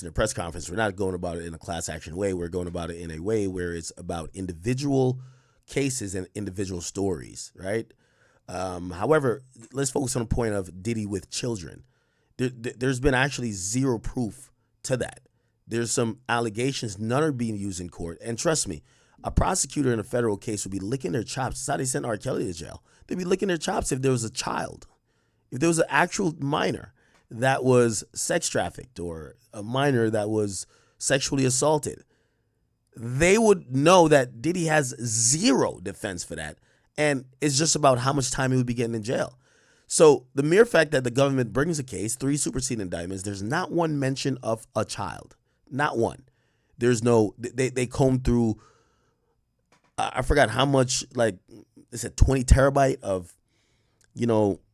to the press conference, we're not going about it in a class action way. We're going about it in a way where it's about individual cases and individual stories, right? However, let's focus on the point of Diddy with children. There's been actually zero proof to that. There's some allegations, none are being used in court. And trust me, a prosecutor in a federal case would be licking their chops. That's how they sent R. Kelly to jail. They'd be licking their chops if there was a child, if there was an actual minor that was sex trafficked or a minor that was sexually assaulted. They would know that Diddy has zero defense for that. And it's just about how much time he would be getting in jail. So the mere fact that the government brings a case, 3 superseding indictments, there's not one mention of a child. Not one. There's no, they comb through, I forgot how much, like, they said 20 terabyte of,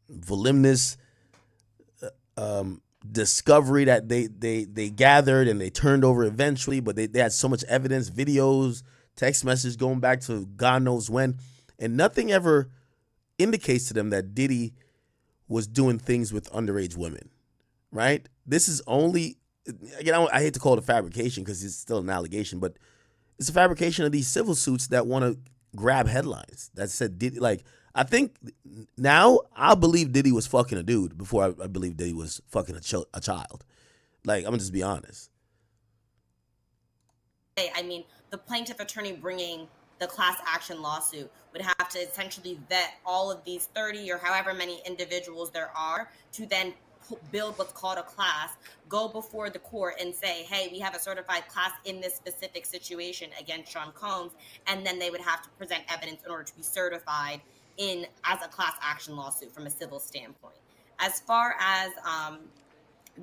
voluminous discovery that they gathered and they turned over eventually, but they had so much evidence, videos, text messages going back to God knows when, and nothing ever indicates to them that Diddy was doing things with underage women, right? This is only, again, I hate to call it a fabrication because it's still an allegation, but it's a fabrication of these civil suits that want to grab headlines that said Diddy, like, I think now I believe Diddy was fucking a dude before I believe Diddy was fucking a child. Like, I'm gonna just be honest. I mean, the plaintiff attorney bringing the class action lawsuit would have to essentially vet all of these 30 or however many individuals there are to then build what's called a class, go before the court and say, hey, we have a certified class in this specific situation against Sean Combs, and then they would have to present evidence in order to be certified as a class action lawsuit from a civil standpoint. As far as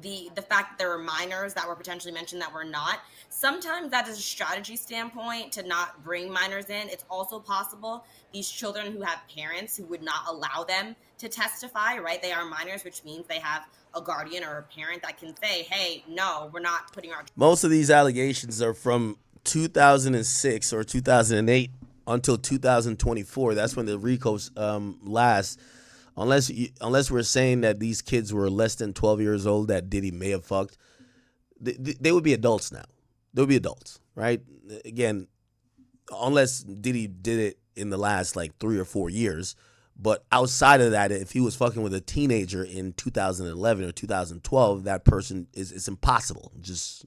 the fact that there were minors that were potentially mentioned that were not, sometimes that is a strategy standpoint to not bring minors in. It's also possible these children who have parents who would not allow them to testify, right? They are minors, which means they have a guardian or a parent that can say, hey, no, we're not putting our... Most of these allegations are from 2006 or 2008 until 2024. That's when the RICOs last. Unless we're saying that these kids were less than 12 years old that Diddy may have fucked, they would be adults now. They would be adults, right? Again, unless Diddy did it in the last like 3 or 4 years. But outside of that, if he was fucking with a teenager in 2011 or 2012, that person it's impossible. It's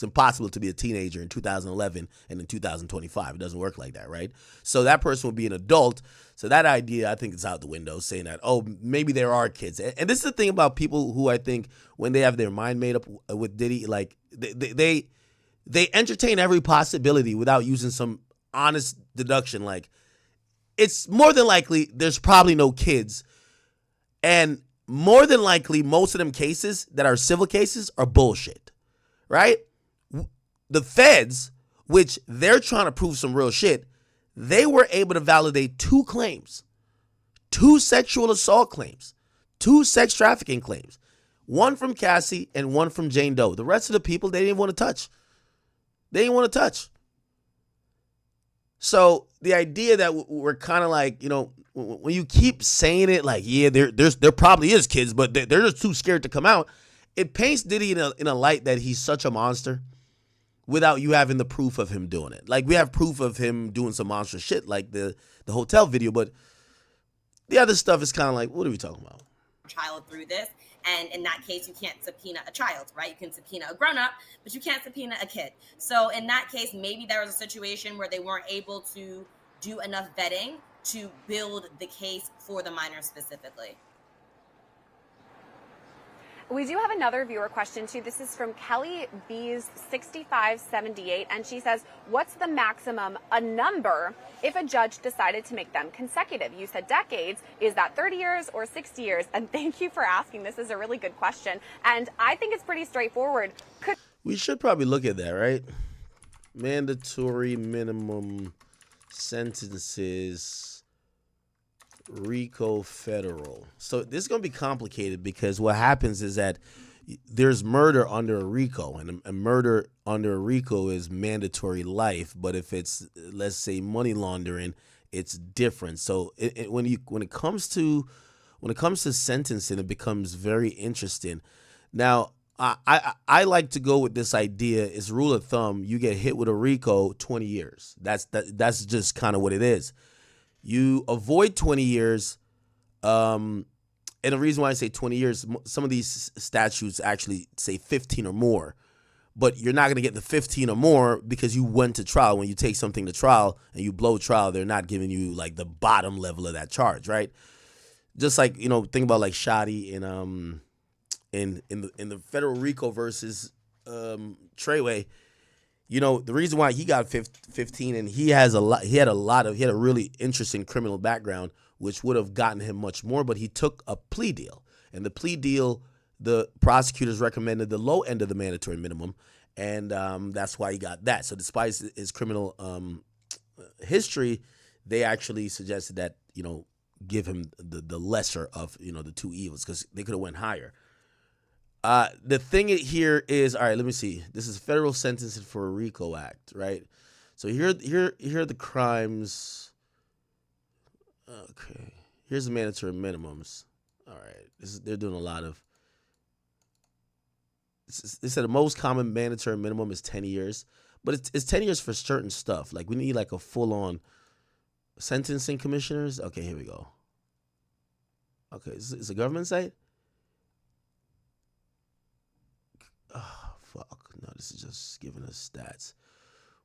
impossible to be a teenager in 2011 and in 2025. It doesn't work like that, right? So that person would be an adult. So that idea, I think, is out the window, saying that, oh, maybe there are kids. And this is the thing about people who I think when they have their mind made up with Diddy, like they entertain every possibility without using some honest deduction, like, it's more than likely there's probably no kids. And more than likely, most of them cases that are civil cases are bullshit, right? The feds, which they're trying to prove some real shit, they were able to validate 2 claims, 2 sexual assault claims, 2 sex trafficking claims, one from Cassie and one from Jane Doe. The rest of the people, they didn't want to touch. They didn't want to touch. So the idea that we're kind of like, when you keep saying it, like, yeah, there probably is kids, but they're just too scared to come out, it paints Diddy in a light that he's such a monster without you having the proof of him doing it. Like, we have proof of him doing some monstrous shit, like the hotel video, but the other stuff is kind of like, what are we talking about? Child through this. And in that case, you can't subpoena a child, right? You can subpoena a grown-up, but you can't subpoena a kid. So in that case, maybe there was a situation where they weren't able to do enough vetting to build the case for the minor specifically. We do have another viewer question too. This is from Kelly B's 6578, and she says, what's the maximum a number if a judge decided to make them consecutive? You said decades. Is that 30 years or 60 years? And thank you for asking. This is a really good question. And I think it's pretty straightforward. We should probably look at that, right? Mandatory minimum sentences. RICO federal. So this is going to be complicated because what happens is that there's murder under a RICO, and a murder under a RICO is mandatory life. But if it's, let's say, money laundering, it's different. So when it comes to sentencing, it becomes very interesting. Now, I like to go with this idea. It's rule of thumb. You get hit with a RICO, 20 years. That's just kind of what it is. You avoid 20 years. And the reason why I say 20 years, some of these statutes actually say 15 or more. But you're not going to get the 15 or more because you went to trial. When you take something to trial and you blow trial, they're not giving you like the bottom level of that charge, right? Just like, think about like Shoddy in the federal RICO versus Treyway. The reason why he got 15 and he had a really interesting criminal background, which would have gotten him much more, but he took a plea deal. And the plea deal, the prosecutors recommended the low end of the mandatory minimum, and that's why he got that. So despite his criminal history, they actually suggested that, give him the lesser of, the two evils, because they could have went higher. The thing here is, all right, let me see. This is federal sentencing for a RICO Act, right? So here are the crimes. Okay. Here's the mandatory minimums. All right. They're doing a lot of. They said the most common mandatory minimum is 10 years, but it's 10 years for certain stuff. Like we need like a full-on sentencing commissioners. Okay, here we go. Okay, is a government site? Oh, fuck. No, this is just giving us stats.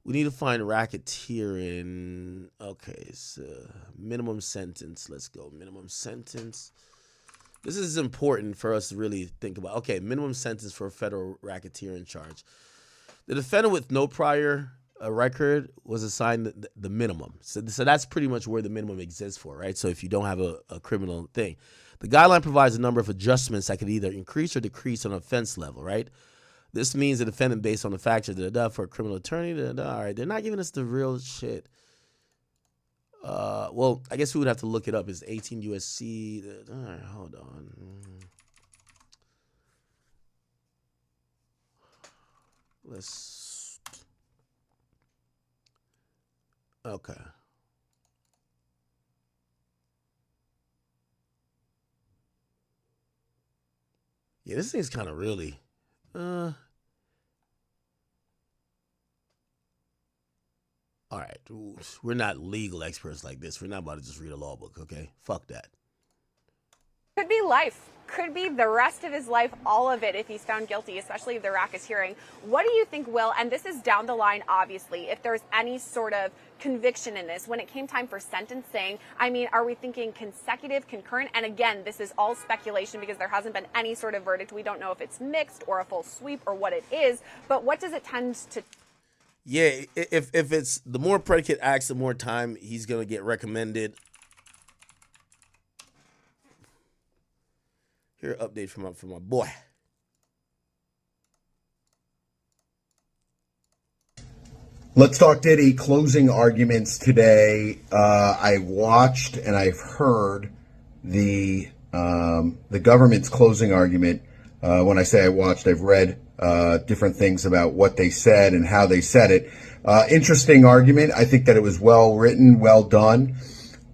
We need to find racketeering. Okay, so minimum sentence. Let's go. Minimum sentence. This is important for us to really think about. Okay, minimum sentence for a federal racketeering charge. The defendant with no prior record was assigned the minimum. So that's pretty much where the minimum exists for, right? So if you don't have a criminal thing. The guideline provides a number of adjustments that could either increase or decrease on offense level, right? This means the defendant, based on the factors, for a criminal attorney, all right, they're not giving us the real shit. Well, I guess we would have to look it up. It's 18 USC. All right, hold on. Okay. Yeah, this thing's kind of really. All right, we're not legal experts like this. We're not about to just read a law book, okay? Fuck that. Could be life. Could be the rest of his life, all of it, if he's found guilty, especially if the racketeering. What do you think, Will, and this is down the line, obviously, if there's any sort of conviction in this, when it came time for sentencing, I mean, are we thinking consecutive, concurrent? And again, this is all speculation because there hasn't been any sort of verdict. We don't know if it's mixed or a full sweep or what it is, but what does it tend to... Yeah, if it's the more predicate acts, the more time he's going to get recommended. Here, an update from my boy. Let's talk Diddy. Closing arguments today. I watched and I've heard the government's closing argument. When I say I watched, I've read different things about what they said and how they said it. Interesting argument. I think that it was well written, well done.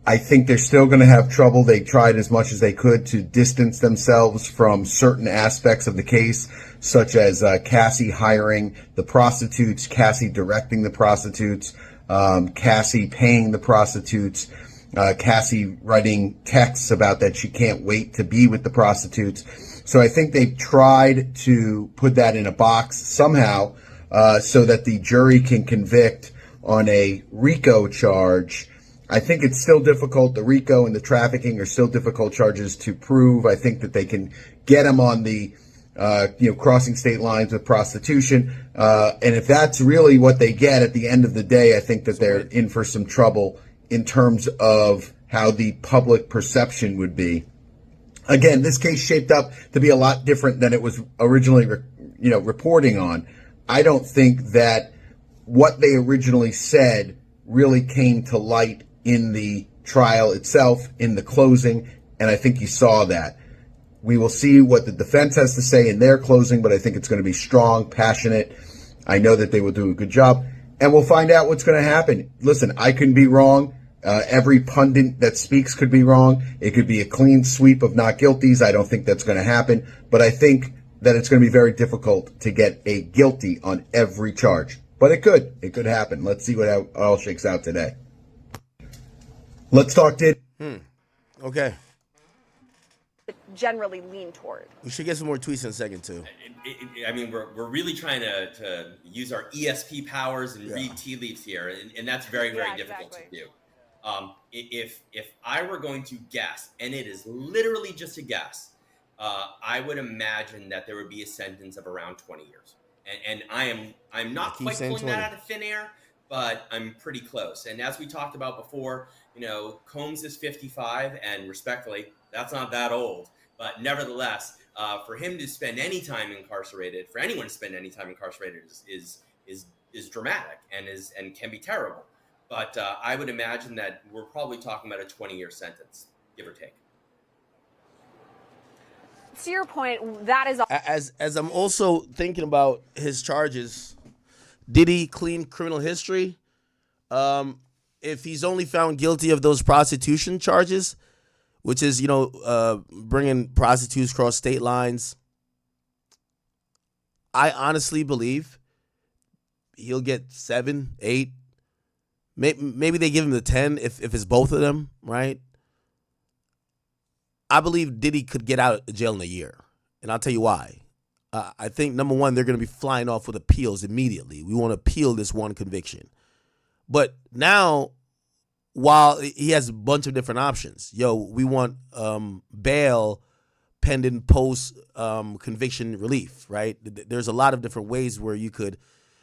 I think they're still going to have trouble. They tried as much as they could to distance themselves from certain aspects of the case, such as Cassie hiring the prostitutes, Cassie directing the prostitutes, Cassie paying the prostitutes, Cassie writing texts about that she can't wait to be with the prostitutes. So I think they've tried to put that in a box somehow so that the jury can convict on a RICO charge. I think it's still difficult. The RICO and the trafficking are still difficult charges to prove. I think that they can get them on the, crossing state lines with prostitution. And if that's really what they get at the end of the day, I think that they're in for some trouble in terms of how the public perception would be. Again, this case shaped up to be a lot different than it was originally, reporting on. I don't think that what they originally said really came to light in the trial itself, in the closing, and I think you saw that. We will see what the defense has to say in their closing, but I think it's going to be strong, passionate. I know that they will do a good job, and we'll find out what's going to happen. Listen, I can be wrong. Every pundit that speaks could be wrong. It could be a clean sweep of not guilties. I don't think that's going to happen, but I think that it's going to be very difficult to get a guilty on every charge. But it could happen. Let's see what how it all shakes out today. Let's talk Diddy. Okay. Generally lean toward. We should get some more tweets in a second, too. I mean, we're really trying to use our ESP powers and read tea leaves here, and that's very difficult to do. If I were going to guess, and it is literally just a guess, I would imagine that there would be a sentence of around 20 years. And I'm not quite pulling that out of thin air, but I'm pretty close. And as we talked about before, Combs is 55, and respectfully, that's not that old. But nevertheless, for him to spend any time incarcerated, for anyone to spend any time incarcerated is dramatic and can be terrible. But I would imagine that we're probably talking about a 20-year sentence, give or take. To your point, that is as I'm also thinking about his charges. Diddy clean criminal history. If he's only found guilty of those prostitution charges, which is bringing prostitutes across state lines, I honestly believe he'll get 7, 8. Maybe they give him the 10 if it's both of them, right? I believe Diddy could get out of jail in a year, and I'll tell you why. I think, number one, they're going to be flying off with appeals immediately. We want to appeal this one conviction. But now, while he has a bunch of different options, we want bail pending post-conviction relief, right? There's a lot of different ways where you could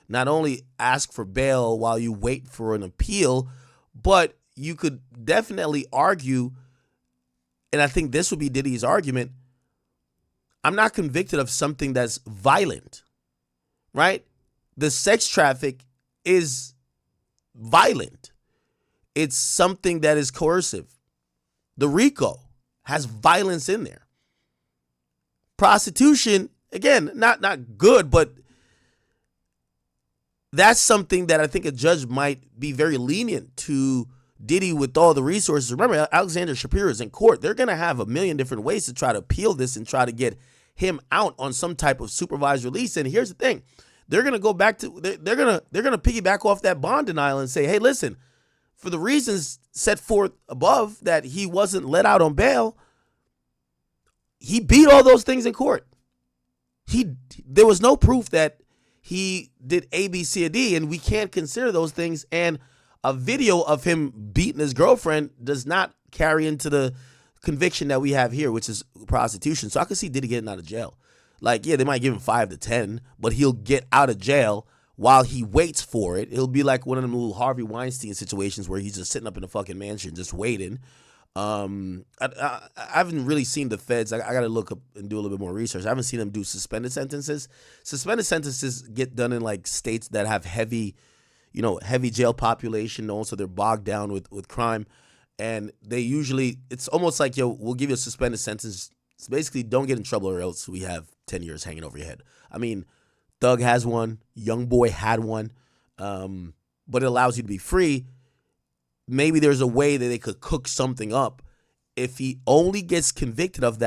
not only ask for bail while you wait for an appeal, but you could definitely argue, and I think this would be Diddy's argument, I'm not convicted of something that's violent, right? The sex traffic is violent. It's something that is coercive. The RICO has violence in there. Prostitution, again, not good, but that's something that I think a judge might be very lenient to Diddy with all the resources. Remember, Alexander Shapiro is in court. They're going to have a million different ways to try to appeal this and try to get him out on some type of supervised release. And here's the thing. They're going to go back to, they're going to piggyback off that bond denial and say, hey, listen, for the reasons set forth above that he wasn't let out on bail, he beat all those things in court. There was no proof that he did A, B, C, or D, and we can't consider those things. And a video of him beating his girlfriend does not carry into the conviction that we have here, which is prostitution. So I could see Diddy getting out of jail. Like, yeah, they might give him 5 to 10, but he'll get out of jail while he waits for it. It'll be like one of them little Harvey Weinstein situations where he's just sitting up in a fucking mansion just waiting. I haven't really seen the feds. I got to look up and do a little bit more research. I haven't seen them do suspended sentences. Suspended sentences get done in like states that have heavy jail population. Also, they're bogged down with crime. And they usually, it's almost like, we'll give you a suspended sentence. It's basically don't get in trouble or else we have 10 years hanging over your head. I mean, Thug has one. Young Boy had one. But it allows you to be free. Maybe there's a way that they could cook something up. If he only gets convicted of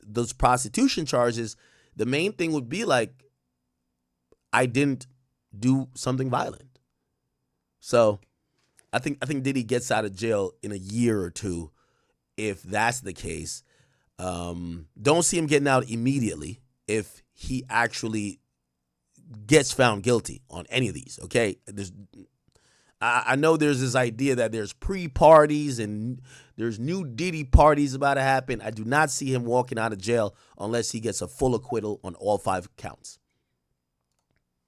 those prostitution charges, the main thing would be like, I didn't do something violent. So I think Diddy gets out of jail in a year or two if that's the case. Don't see him getting out immediately if he actually gets found guilty on any of these, okay? I know there's this idea that there's pre-parties and there's new Diddy parties about to happen. I do not see him walking out of jail unless he gets a full acquittal on all 5 counts.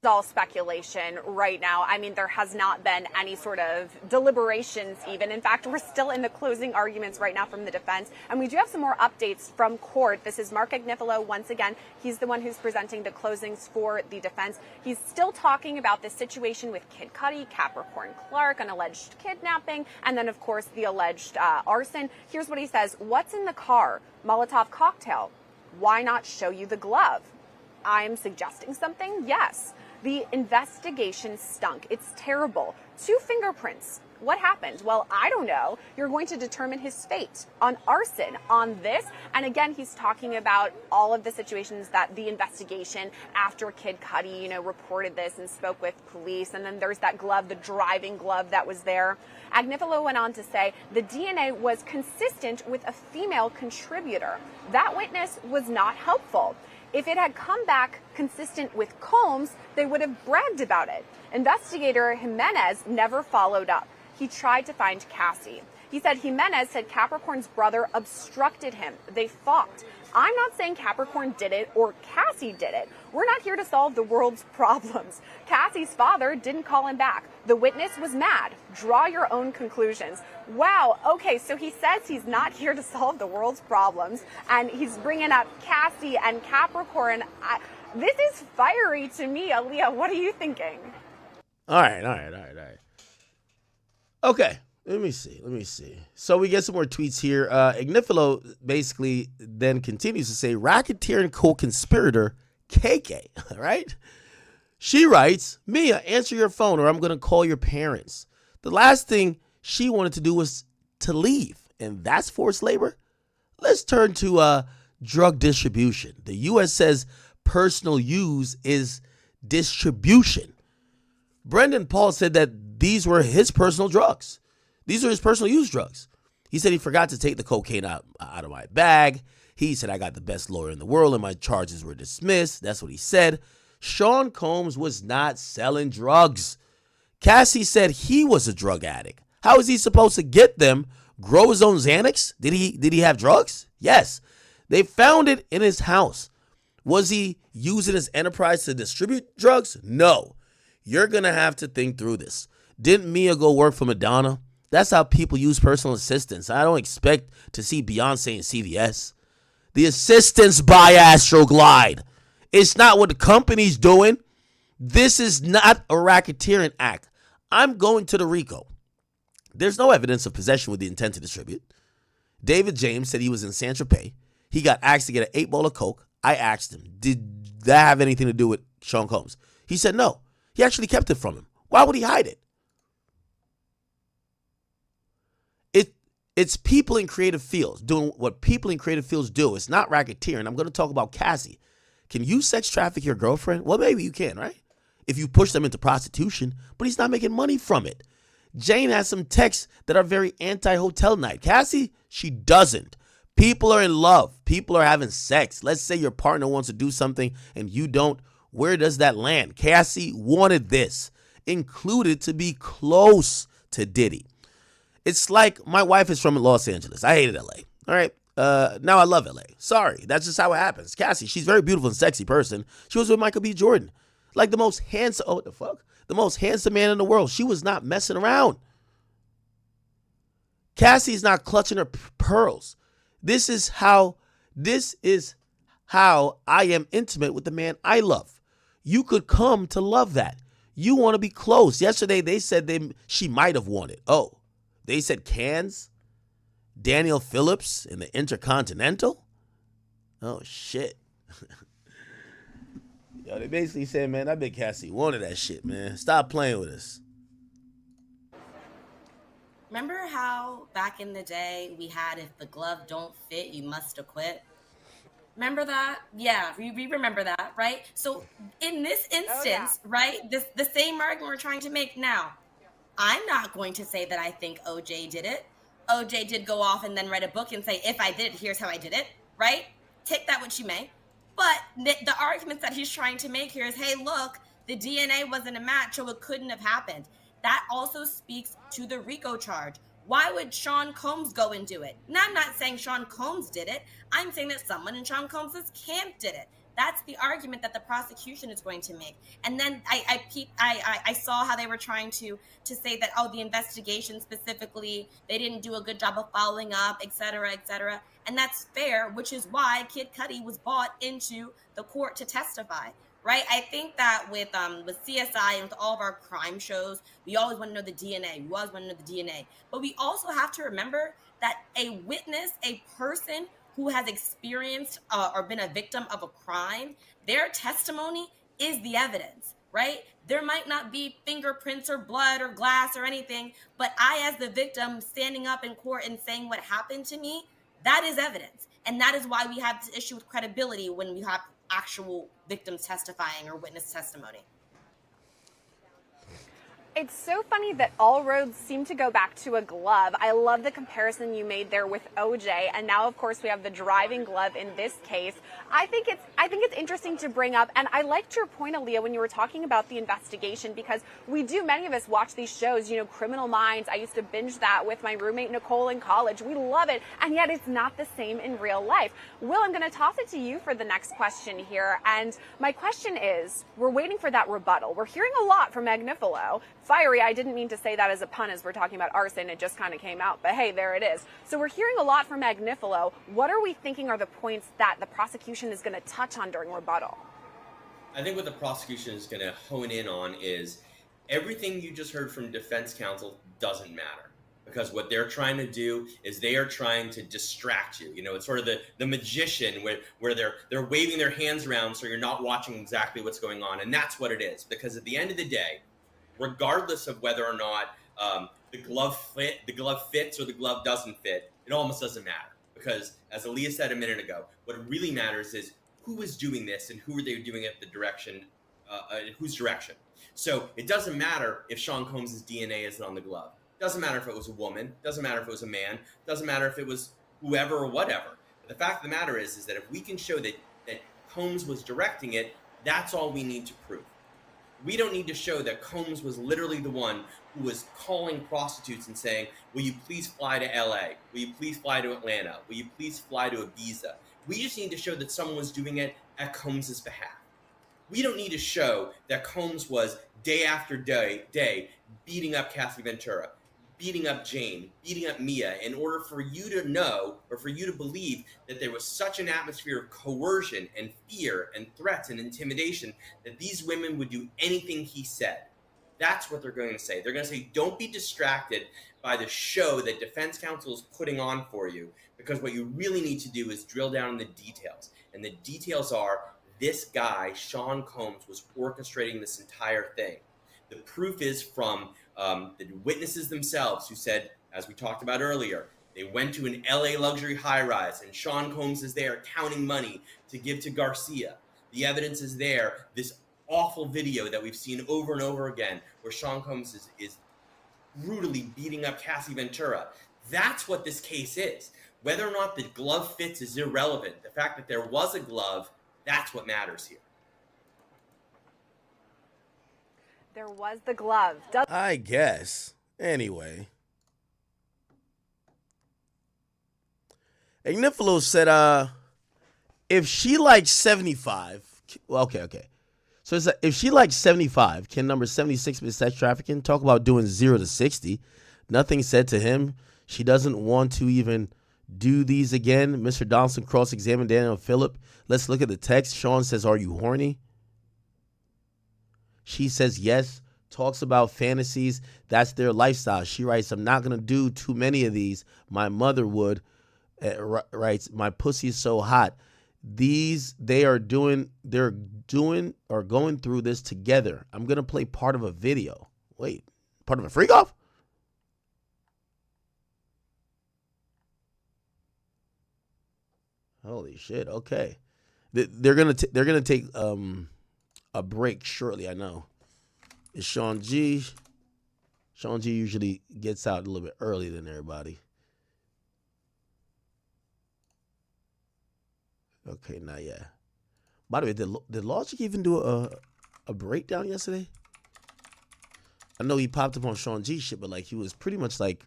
It's all speculation right now. I mean, there has not been any sort of deliberations even. In fact, we're still in the closing arguments right now from the defense. And we do have some more updates from court. This is Mark Agnifilo once again. He's the one who's presenting the closings for the defense. He's still talking about this situation with Kid Cudi, Capricorn Clark, an alleged kidnapping, and then, of course, the alleged arson. Here's what he says. What's in the car? Molotov cocktail. Why not show you the glove? I'm suggesting something? Yes. The investigation stunk. It's terrible. 2 fingerprints What happened? Well, I don't know. You're going to determine his fate on arson, on this. And again, he's talking about all of the situations that the investigation after Kid Cudi, reported this and spoke with police. And then there's that glove, the driving glove that was there. Agnifilo went on to say the DNA was consistent with a female contributor. That witness was not helpful. If it had come back consistent with Combs, they would have bragged about it. Investigator Jimenez never followed up. He tried to find Cassie. He said Jimenez said Capricorn's brother obstructed him. They fought. I'm not saying Capricorn did it or Cassie did it. We're not here to solve the world's problems. Cassie's father didn't call him back. The witness was mad. Draw your own conclusions. Wow. Okay, so he says he's not here to solve the world's problems, and he's bringing up Cassie and Capricorn. This is fiery to me. Aaliyah, what are you thinking? All right. Okay, let me see. So we get some more tweets here. Agnifilo basically then continues to say, racketeer and co-conspirator KK, right? She writes, Mia, answer your phone or I'm going to call your parents. The last thing she wanted to do was to leave, and that's forced labor? Let's turn to drug distribution. The U.S. says personal use is distribution. Brendan Paul said that these were his personal drugs. These are his personal use drugs. He said he forgot to take the cocaine out of my bag. He said I got the best lawyer in the world and my charges were dismissed. That's what he said. Sean Combs was not selling drugs. Cassie said he was a drug addict. How is he supposed to get them? Grow his own Xanax? Did he have drugs? Yes. They found it in his house. Was he using his enterprise to distribute drugs? No. You're going to have to think through this. Didn't Mia go work for Madonna? That's how people use personal assistants. I don't expect to see Beyonce in CVS. The assistants buy Astroglide. It's not what the company's doing. This is not a racketeering act. I'm going to the RICO. There's no evidence of possession with the intent to distribute. David James said he was in Saint-Tropez. He got asked to get an 8-ball of coke. I asked him, did that have anything to do with Sean Combs? He said no. He actually kept it from him. Why would he hide it? It's people in creative fields doing what people in creative fields do. It's not racketeering. I'm going to talk about Cassie. Can you sex traffic your girlfriend? Well, maybe you can, right? If you push them into prostitution, but he's not making money from it. Jane has some texts that are very anti-hotel night. Cassie, she doesn't. People are in love. People are having sex. Let's say your partner wants to do something and you don't. Where does that land? Cassie wanted this, included to be close to Diddy. It's like my wife is from Los Angeles. I hated LA. All right. Now I love LA. Sorry. That's just how it happens. Cassie, she's a very beautiful and sexy person. She was with Michael B. Jordan. Like the most handsome, what the fuck? The most handsome man in the world. She was not messing around. Cassie's not clutching her pearls. This is how I am intimate with the man I love. You could come to love that. You want to be close. Yesterday they said she might have won it. Oh, they said cans? Daniel Phillips in the Intercontinental? Oh, shit. Yo, they basically said, man, I bet Cassie wanted that shit, man. Stop playing with us. Remember how back in the day we had, if the glove don't fit, you must acquit? Remember that? Yeah, we remember that, right? So in this instance, right, the same argument we're trying to make now, I'm not going to say that I think OJ did it. OJ did go off and then write a book and say, if I did it, here's how I did it, right? Take that what you may. But the arguments that he's trying to make here is, hey, look, the DNA wasn't a match, so it couldn't have happened. That also speaks to the RICO charge. Why would Sean Combs go and do it? Now, I'm not saying Sean Combs did it. I'm saying that someone in Sean Combs' camp did it. That's the argument that the prosecution is going to make. And then I saw how they were trying to say that, oh, the investigation specifically, they didn't do a good job of following up, et cetera, et cetera. And that's fair, which is why Kid Cudi was brought into the court to testify, right? I think that with CSI and with all of our crime shows, we always want to know the DNA. We always want to know the DNA. But we also have to remember that a witness, a person who has experienced or been a victim of a crime, their testimony is the evidence. right? There might not be fingerprints or blood or glass or anything, but I, as the victim, standing up in court and saying what happened to me, that is evidence. And that is why we have this issue with credibility when we have actual victims testifying or witness testimony. It's so funny that all roads seem to go back to a glove. I love the comparison you made there with OJ, and now of course we have the driving glove in this case. I think it's interesting to bring up, and I liked your point, Aaliyah, when you were talking about the investigation, because many of us watch these shows, Criminal Minds. I used to binge that with my roommate Nicole in college. We love it, and yet it's not the same in real life. Will, I'm going to toss it to you for the next question here, and my question is, we're waiting for that rebuttal. We're hearing a lot from Agnifilo. Fiery, I didn't mean to say that as a pun as we're talking about arson. It just kind of came out. But hey, there it is. So we're hearing a lot from Agnifilo. What are we thinking are the points that the prosecution is going to touch on during rebuttal? I think what the prosecution is going to hone in on is everything you just heard from defense counsel doesn't matter. Because what they're trying to do is they are trying to distract you. It's sort of the magician where they're waving their hands around so you're not watching exactly what's going on. And that's what it is. Because at the end of the day, regardless of whether or not the glove fits or the glove doesn't fit, it almost doesn't matter. Because as Aaliyah said a minute ago, what really matters is who is doing this and who are they doing it in whose direction. So it doesn't matter if Sean Combs' DNA isn't on the glove. It doesn't matter if it was a woman. It doesn't matter if it was a man. It doesn't matter if it was whoever or whatever. But the fact of the matter is that if we can show that Combs was directing it, that's all we need to prove. We don't need to show that Combs was literally the one who was calling prostitutes and saying, will you please fly to LA? Will you please fly to Atlanta? Will you please fly to Ibiza? We just need to show that someone was doing it at Combs' behalf. We don't need to show that Combs was day after day beating up Cassie Ventura, beating up Jane, beating up Mia, in order for you to know or for you to believe that there was such an atmosphere of coercion and fear and threats and intimidation that these women would do anything he said. That's what they're going to say. They're going to say, don't be distracted by the show that defense counsel is putting on for you, because what you really need to do is drill down in the details. And the details are, this guy, Sean Combs, was orchestrating this entire thing. The proof is from the witnesses themselves who said, as we talked about earlier, they went to an LA luxury high-rise and Sean Combs is there counting money to give to Garcia. The evidence is there. This awful video that we've seen over and over again where Sean Combs is brutally beating up Cassie Ventura. That's what this case is. Whether or not the glove fits is irrelevant. The fact that there was a glove, that's what matters here. There was the glove. I guess. Anyway. Agnifilo said, if she likes 75, well, okay. So it's if she likes 75, can number 76 be sex trafficking? Talk about doing 0 to 60. Nothing said to him. She doesn't want to even do these again. Mr. Donaldson cross-examined Daniel Phillip. Let's look at the text. Sean says, are you horny? She says yes, talks about fantasies. That's their lifestyle. She writes, I'm not going to do too many of these. My mother would. Writes, my pussy is so hot. They're going through this together. I'm going to play part of a video. Wait, part of a freak off? Holy shit. Okay. They're going to take a break shortly, I know. It's Sean G. Sean G usually gets out a little bit earlier than everybody. Okay, not yet. By the way, did Logic even do a breakdown yesterday? I know he popped up on Sean G shit, but like he was pretty much like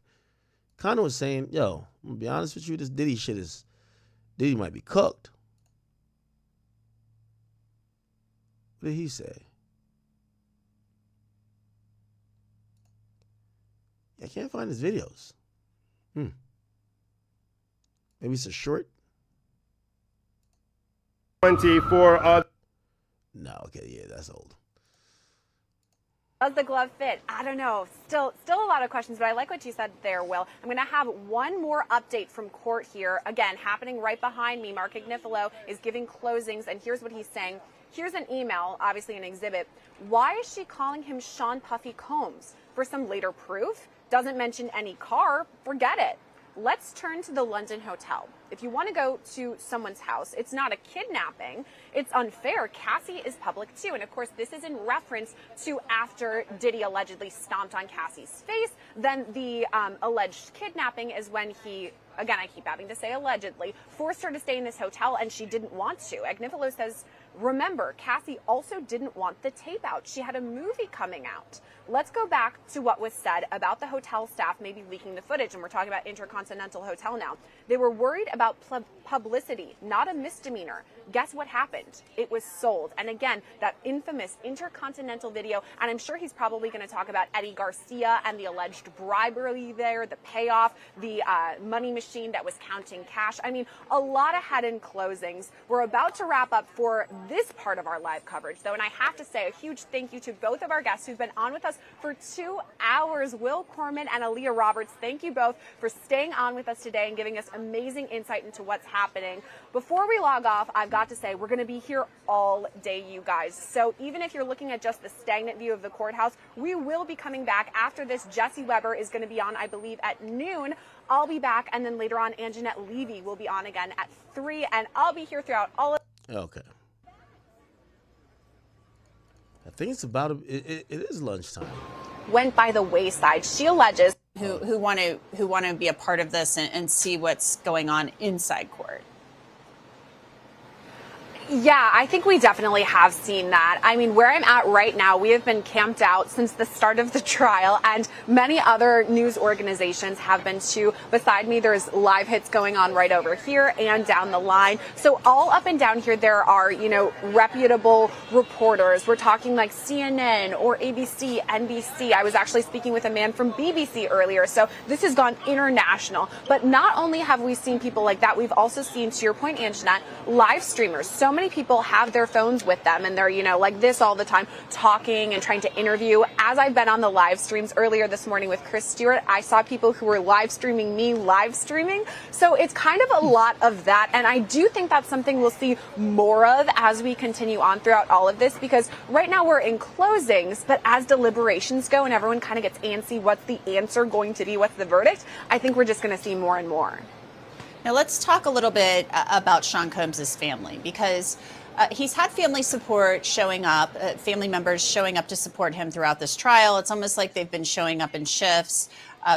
kind of was saying, yo, I'm gonna be honest with you, this Diddy shit is Diddy might be cooked. What did he say? I can't find his videos. Maybe it's a short. 24 No, okay, yeah, that's old. Does the glove fit? I don't know. Still a lot of questions, but I like what you said there, Will. I'm going to have one more update from court here. Again, happening right behind me. Mark Agnifilo is giving closings, and here's what he's saying. Here's an email, obviously an exhibit. Why is she calling him Sean Puffy Combs? For some later proof? Doesn't mention any car? Forget it. Let's turn to the London hotel. If you want to go to someone's house, it's not a kidnapping. It's unfair. Cassie is public too. And of course, this is in reference to after Diddy allegedly stomped on Cassie's face. Then the alleged kidnapping is when he, again, I keep having to say allegedly, forced her to stay in this hotel and she didn't want to. Agnifilo says, remember, Cassie also didn't want the tape out. She had a movie coming out. Let's go back to what was said about the hotel staff maybe leaking the footage, and we're talking about Intercontinental Hotel now. They were worried about publicity, not a misdemeanor. Guess what happened? It was sold. And again, that infamous Intercontinental video, and I'm sure he's probably going to talk about Eddie Garcia and the alleged bribery there, the payoff, the money machine that was counting cash. I mean, a lot of head-in closings. We're about to wrap up for this part of our live coverage, though, and I have to say a huge thank you to both of our guests who've been on with us for 2 hours. Will Corman and Aaliyah Roberts, thank you both for staying on with us today and giving us amazing insight into what's happening. Before we log off, I've got to say we're going to be here all day, you guys. So even if you're looking at just the stagnant view of the courthouse, we will be coming back after this. Jesse Weber is going to be on, I believe, at noon. I'll be back, and then later on, Anjanette Levy will be on again at 3, and I'll be here throughout all of. Okay. I think it's about it is lunchtime. Went by the wayside. She alleges who want to be a part of this and see what's going on inside court. Yeah, I think we definitely have seen that. I mean, where I'm at right now, we have been camped out since the start of the trial, and many other news organizations have been too. Beside me, there's live hits going on right over here and down the line. So all up and down here, there are, reputable reporters. We're talking like CNN or ABC, NBC. I was actually speaking with a man from BBC earlier. So this has gone international. But not only have we seen people like that, we've also seen, to your point, Anjanette, live streamers. So many people have their phones with them and they're, like this all the time, talking and trying to interview. As I've been on the live streams earlier this morning with Chris Stewart, I saw people who were live streaming me live streaming. So it's kind of a lot of that. And I do think that's something we'll see more of as we continue on throughout all of this, because right now we're in closings, but as deliberations go and everyone kind of gets antsy, what's the answer going to be? What's the verdict? I think we're just going to see more and more. Now let's talk a little bit about Sean Combs' family, because he's had family support showing up, family members showing up to support him throughout this trial. It's almost like they've been showing up in shifts.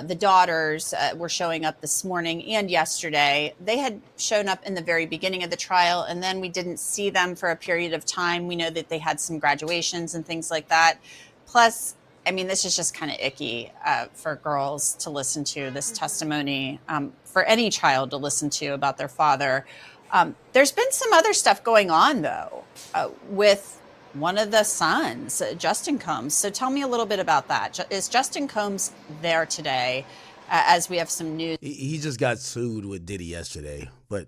The daughters were showing up this morning and yesterday. They had shown up in the very beginning of the trial, and then we didn't see them for a period of time. We know that they had some graduations and things like that. Plus, I mean, this is just kind of icky for girls to listen to this testimony, for any child to listen to about their father. There's been some other stuff going on, though, with one of the sons, Justin Combs. So tell me a little bit about that. Is Justin Combs there today, as we have some news? He just got sued with Diddy yesterday, but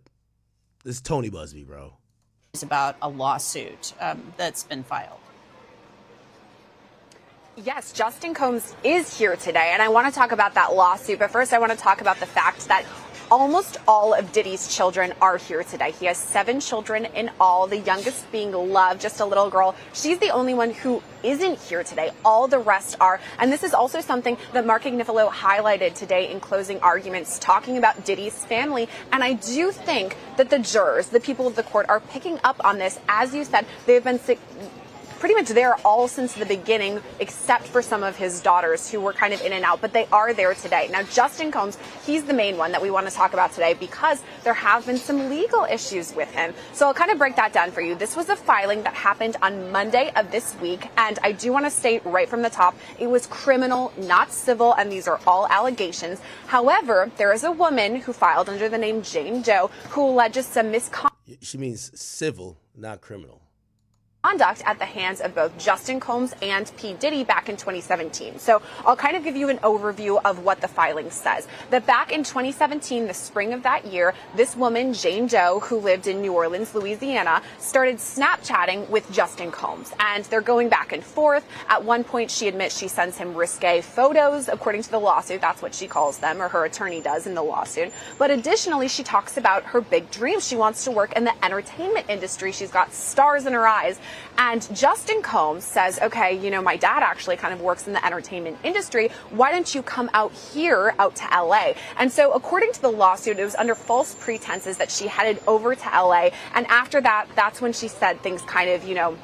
it's Tony Busby, bro. It's about a lawsuit that's been filed. Yes, Justin Combs is here today, and I want to talk about that lawsuit. But first, I want to talk about the fact that almost all of Diddy's children are here today. He has 7 children in all, the youngest being Love, just a little girl. She's the only one who isn't here today. All the rest are. And this is also something that Mark Agnifilo highlighted today in closing arguments, talking about Diddy's family. And I do think that the jurors, the people of the court, are picking up on this. As you said, they've been pretty much there all since the beginning, except for some of his daughters who were kind of in and out, but they are there today. Now, Justin Combs, he's the main one that we want to talk about today because there have been some legal issues with him. So I'll kind of break that down for you. This was a filing that happened on Monday of this week, and I do want to state right from the top, it was criminal, not civil, and these are all allegations. However, there is a woman who filed under the name Jane Doe who alleges some misconduct. She means civil, not criminal. At the hands of both Justin Combs and P. Diddy back in 2017. So I'll kind of give you an overview of what the filing says. That back in 2017, the spring of that year, this woman, Jane Doe, who lived in New Orleans, Louisiana, started Snapchatting with Justin Combs. And they're going back and forth. At one point, she admits she sends him risque photos, according to the lawsuit. That's what she calls them, or her attorney does in the lawsuit. But additionally, she talks about her big dreams. She wants to work in the entertainment industry. She's got stars in her eyes. And Justin Combs says, okay, you know, my dad actually kind of works in the entertainment industry. Why don't you come out here, out to LA? And so according to the lawsuit, it was under false pretenses that she headed over to LA. And after that, that's when she said things kind of, you know,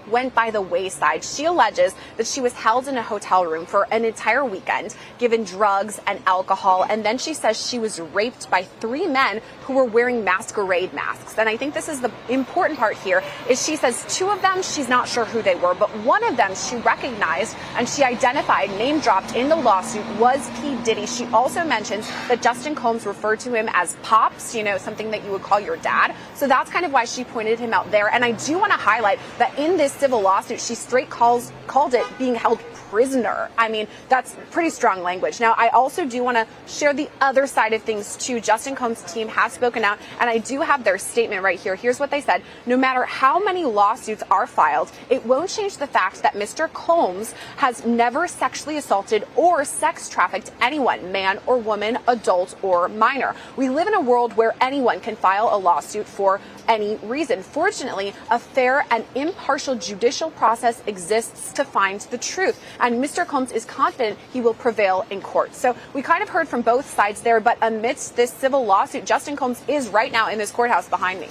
went by the wayside. She alleges that she was held in a hotel room for an entire weekend, given drugs and alcohol, and then she says she was raped by 3 men who were wearing masquerade masks. And I think this is the important part here, is she says 2 of them, she's not sure who they were, but 1 of them she recognized and she identified, name dropped in the lawsuit, was P. Diddy. She also mentions that Justin Combs referred to him as Pops, you know, something that you would call your dad. So that's kind of why she pointed him out there. And I do want to highlight that in this civil lawsuit, she straight called it being held prisoner. I mean, that's pretty strong language. Now, I also do want to share the other side of things too. Justin Combs' team has spoken out, and I do have their statement right here. Here's what they said. No matter how many lawsuits are filed, it won't change the fact that Mr. Combs has never sexually assaulted or sex trafficked anyone, man or woman, adult or minor. We live in a world where anyone can file a lawsuit for any reason. Fortunately, a fair and impartial judicial process exists to find the truth. And Mr. Combs is confident he will prevail in court. So we kind of heard from both sides there, but amidst this civil lawsuit, Justin Combs is right now in this courthouse behind me.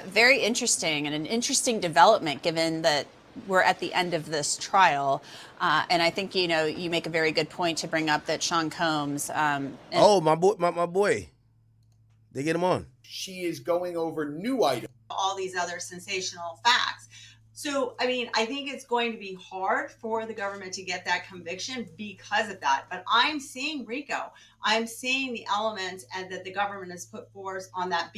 Very interesting, and an interesting development given that we're at the end of this trial. And I think, you know, you make a very good point to bring up that Sean Combs. My boy. They get him on. She is going over new items. All these other sensational facts. So, I mean, I think it's going to be hard for the government to get that conviction because of that. But I'm seeing RICO. I'm seeing the elements and that the government has put forth on that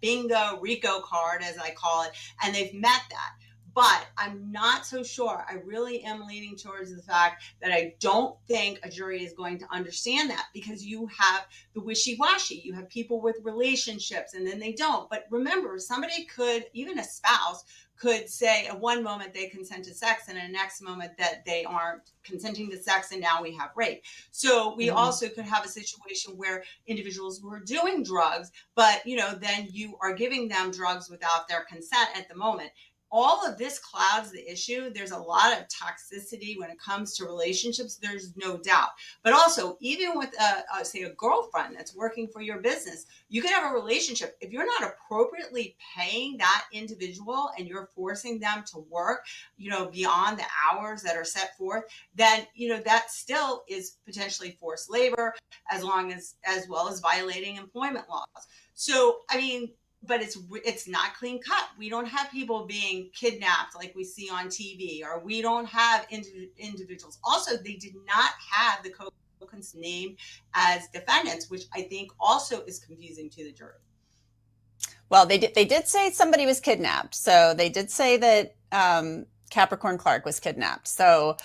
bingo RICO card, as I call it, and they've met that. But I'm not so sure. I really am leaning towards the fact that I don't think a jury is going to understand that, because you have the wishy-washy. You have people with relationships and then they don't. But remember, somebody could, even a spouse, could say at one moment they consent to sex and in the next moment that they aren't consenting to sex, and now we have rape. So we also could have a situation where individuals were doing drugs, but, you know, then you are giving them drugs without their consent at the moment. All of this clouds the issue. There's a lot of toxicity when it comes to relationships. There's no doubt. But also, even with, say, a girlfriend that's working for your business, you can have a relationship. If you're not appropriately paying that individual and you're forcing them to work, you know, beyond the hours that are set forth, then, you know, that still is potentially forced labor, as well as violating employment laws. So, I mean, but it's not clean cut. We don't have people being kidnapped like we see on TV, or we don't have individuals. Also, they did not have the co-conspirators named as defendants, which I think also is confusing to the jury. Well, they did say somebody was kidnapped. So they did say that Capricorn Clark was kidnapped. So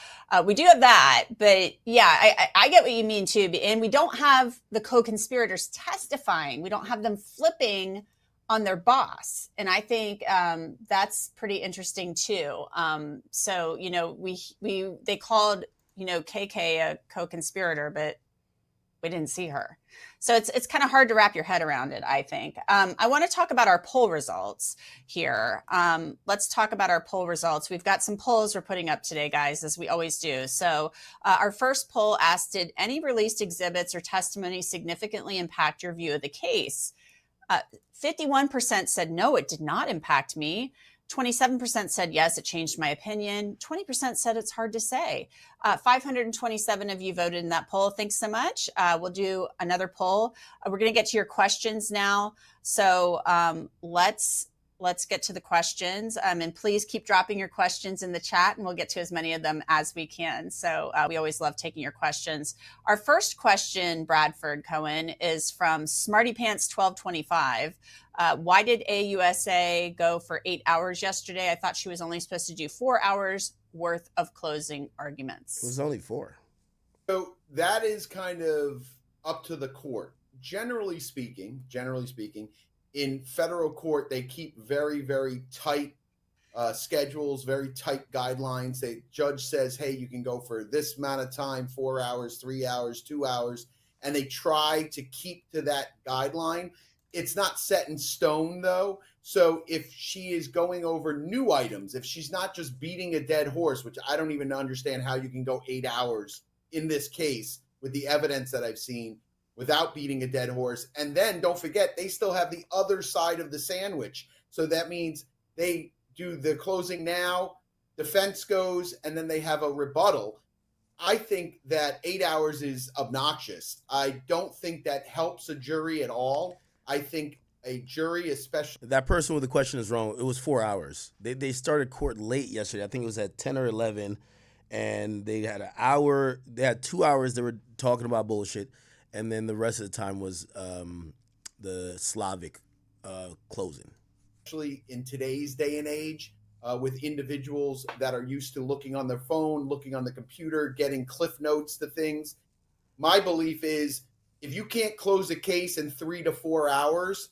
we do have that. But yeah, I get what you mean too. And we don't have the co-conspirators testifying. We don't have them flipping on their boss. And I think that's pretty interesting too. So, you know, they called, you know, KK a co-conspirator, but we didn't see her. So it's kind of hard to wrap your head around it, I think. I want to talk about our poll results here. Let's talk about our poll results. We've got some polls we're putting up today, guys, as we always do. So our first poll asked, did any released exhibits or testimony significantly impact your view of the case? 51% said, no, it did not impact me. 27% said, yes, it changed my opinion. 20% said it's hard to say. 527 of you voted in that poll. Thanks so much. We'll do another poll. We're going to get to your questions now. So let's get to the questions. And please keep dropping your questions in the chat, and we'll get to as many of them as we can. So we always love taking your questions. Our first question, Bradford Cohen, is from Smarty Pants 1225. Why did AUSA go for 8 hours yesterday? I thought she was only supposed to do 4 hours worth of closing arguments. It was only 4. So that is kind of up to the court. Generally speaking, in federal court, they keep very, very tight schedules, very tight guidelines. The judge says, hey, you can go for this amount of time, 4 hours, 3 hours, 2 hours, and they try to keep to that guideline. It's not set in stone, though. So if she is going over new items, if she's not just beating a dead horse, which I don't even understand how you can go 8 hours in this case with the evidence that I've seen without beating a dead horse. And then don't forget, they still have the other side of the sandwich. So that means they do the closing now, defense goes, and then they have a rebuttal. I think that 8 hours is obnoxious. I don't think that helps a jury at all. I think a jury, especially... That person with the question is wrong. It was 4 hours. They started court late yesterday. I think it was at 10 or 11, and they had an hour. They had 2 hours. They were talking about bullshit, and then the rest of the time was the Slavic closing. Especially in today's day and age, with individuals that are used to looking on their phone, looking on the computer, getting cliff notes to things. My belief is if you can't close a case in 3 to 4 hours,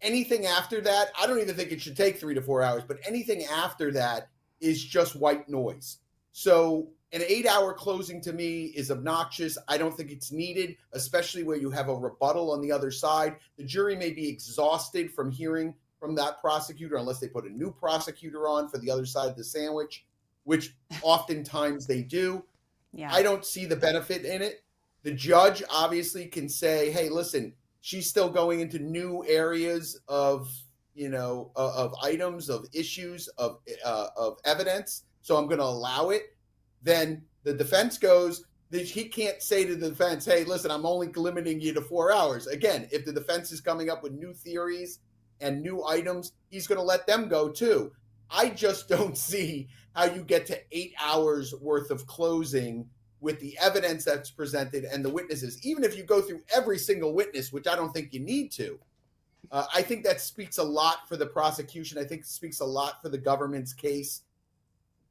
anything after that, I don't even think it should take 3 to 4 hours, but anything after that is just white noise. So an 8-hour closing to me is obnoxious. I don't think it's needed, especially where you have a rebuttal on the other side. The jury may be exhausted from hearing from that prosecutor unless they put a new prosecutor on for the other side of the sandwich, which oftentimes they do. Yeah. I don't see the benefit in it. The judge obviously can say, hey, listen, she's still going into new areas of, of items, of issues, of evidence. So I'm going to allow it. Then the defense goes, he can't say to the defense, hey, listen, I'm only limiting you to 4 hours. Again, if the defense is coming up with new theories and new items, he's going to let them go too. I just don't see how you get to 8 hours worth of closing with the evidence that's presented and the witnesses, even if you go through every single witness, which I don't think you need to. I think that speaks a lot for the prosecution. I think it speaks a lot for the government's case.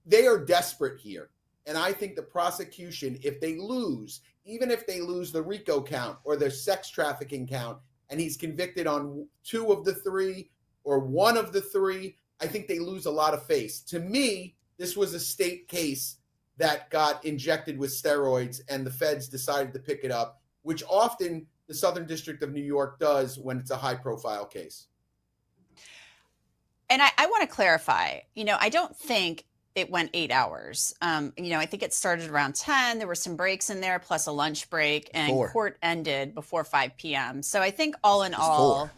They are desperate here. And I think the prosecution, if they lose, even if they lose the RICO count or their sex trafficking count, and he's convicted on 2 of the 3 or 1 of the 3, I think they lose a lot of face. To me, this was a state case that got injected with steroids and the feds decided to pick it up, which often the Southern District of New York does when it's a high-profile case. And I want to clarify, I don't think it went 8 hours. I think it started around 10. There were some breaks in there, plus a lunch break, and 4. Court ended before 5 p.m. So I think all in all,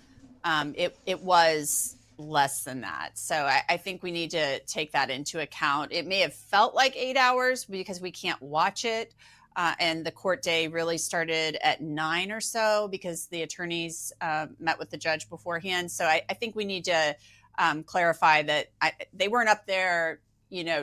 it was less than that. So I think we need to take that into account. It may have felt like 8 hours because we can't watch it. And the court day really started at 9 or so because the attorneys met with the judge beforehand. So I think we need to clarify that they weren't up there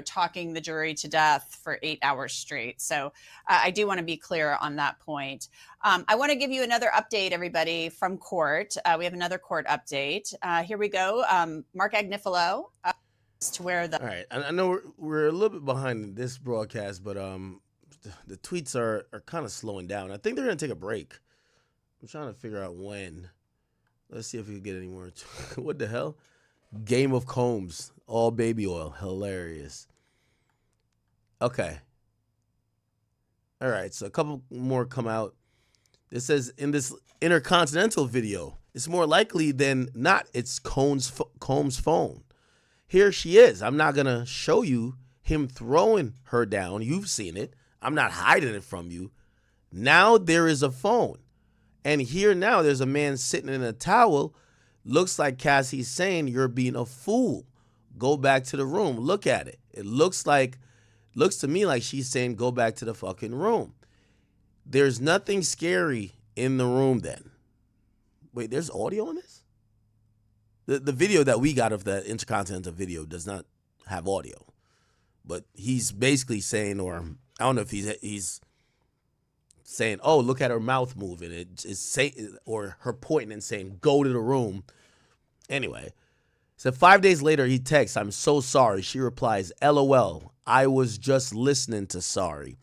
talking the jury to death for 8 hours straight. So I do want to be clear on that point. I want to give you another update, everybody, from court. We have another court update. Here we go. Mark Agnifilo. To where the... All right. I know we're a little bit behind this broadcast, but the tweets are kind of slowing down. I think they're going to take a break. I'm trying to figure out when. Let's see if we can get any more. What the hell? Game of Combs. All baby oil. Hilarious. Okay. All right. So a couple more come out. It says in this Intercontinental video, it's more likely than not it's Combs' phone. Here she is. I'm not going to show you him throwing her down. You've seen it. I'm not hiding it from you. Now there is a phone. And here now there's a man sitting in a towel. Looks like Cassie's saying you're being a fool. Go back to the room. Look at it. It looks to me like she's saying go back to the fucking room. There's nothing scary in the room then. Wait, there's audio in this? The video that we got of the Intercontinental video does not have audio. But he's basically saying, or I don't know if he's saying, oh, look at her mouth moving. It's saying, or her pointing and saying, go to the room. Anyway, so 5 days later, he texts, I'm so sorry. She replies, LOL, I was just listening to sorry.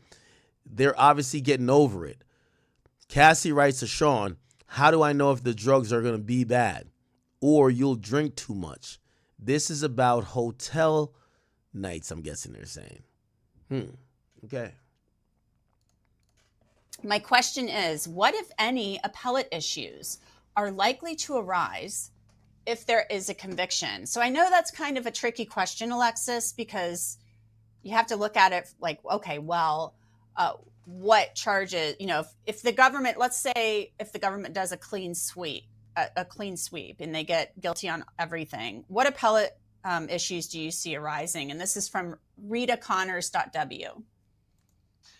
They're obviously getting over it. Cassie writes to Sean, how do I know if the drugs are going to be bad? Or you'll drink too much. This is about hotel nights, I'm guessing they're saying. Okay. My question is, what, if any, appellate issues are likely to arise if there is a conviction. So I know that's kind of a tricky question, Alexis, because you have to look at it like, okay, well, what charges, if the government, let's say if the government does a clean sweep and they get guilty on everything, what appellate issues do you see arising? And this is from ritaconnors.w.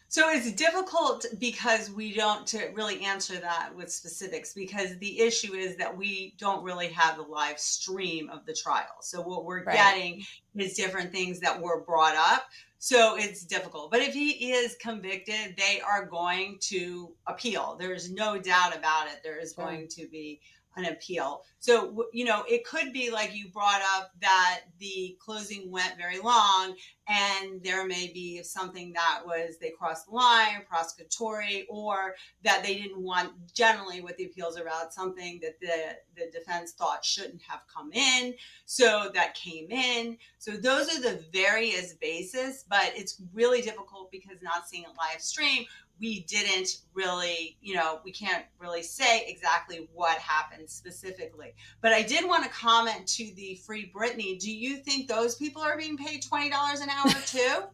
So it's difficult because we don't to really answer that with specifics, because the issue is that we don't really have the live stream of the trial. So what we're getting is different things that were brought up. So it's difficult. But if he is convicted, they are going to appeal. There's no doubt about it. There is going to be an appeal. So, it could be like you brought up that the closing went very long and there may be something that was, they crossed the line, prosecutory, or that they didn't want, generally what the appeals are about, something that the defense thought shouldn't have come in. So that came in. So those are the various bases, but it's really difficult because not seeing a live stream, we didn't really, we can't really say exactly what happened specifically. But I did want to comment to the Free Britney. Do you think those people are being paid $20 an hour too?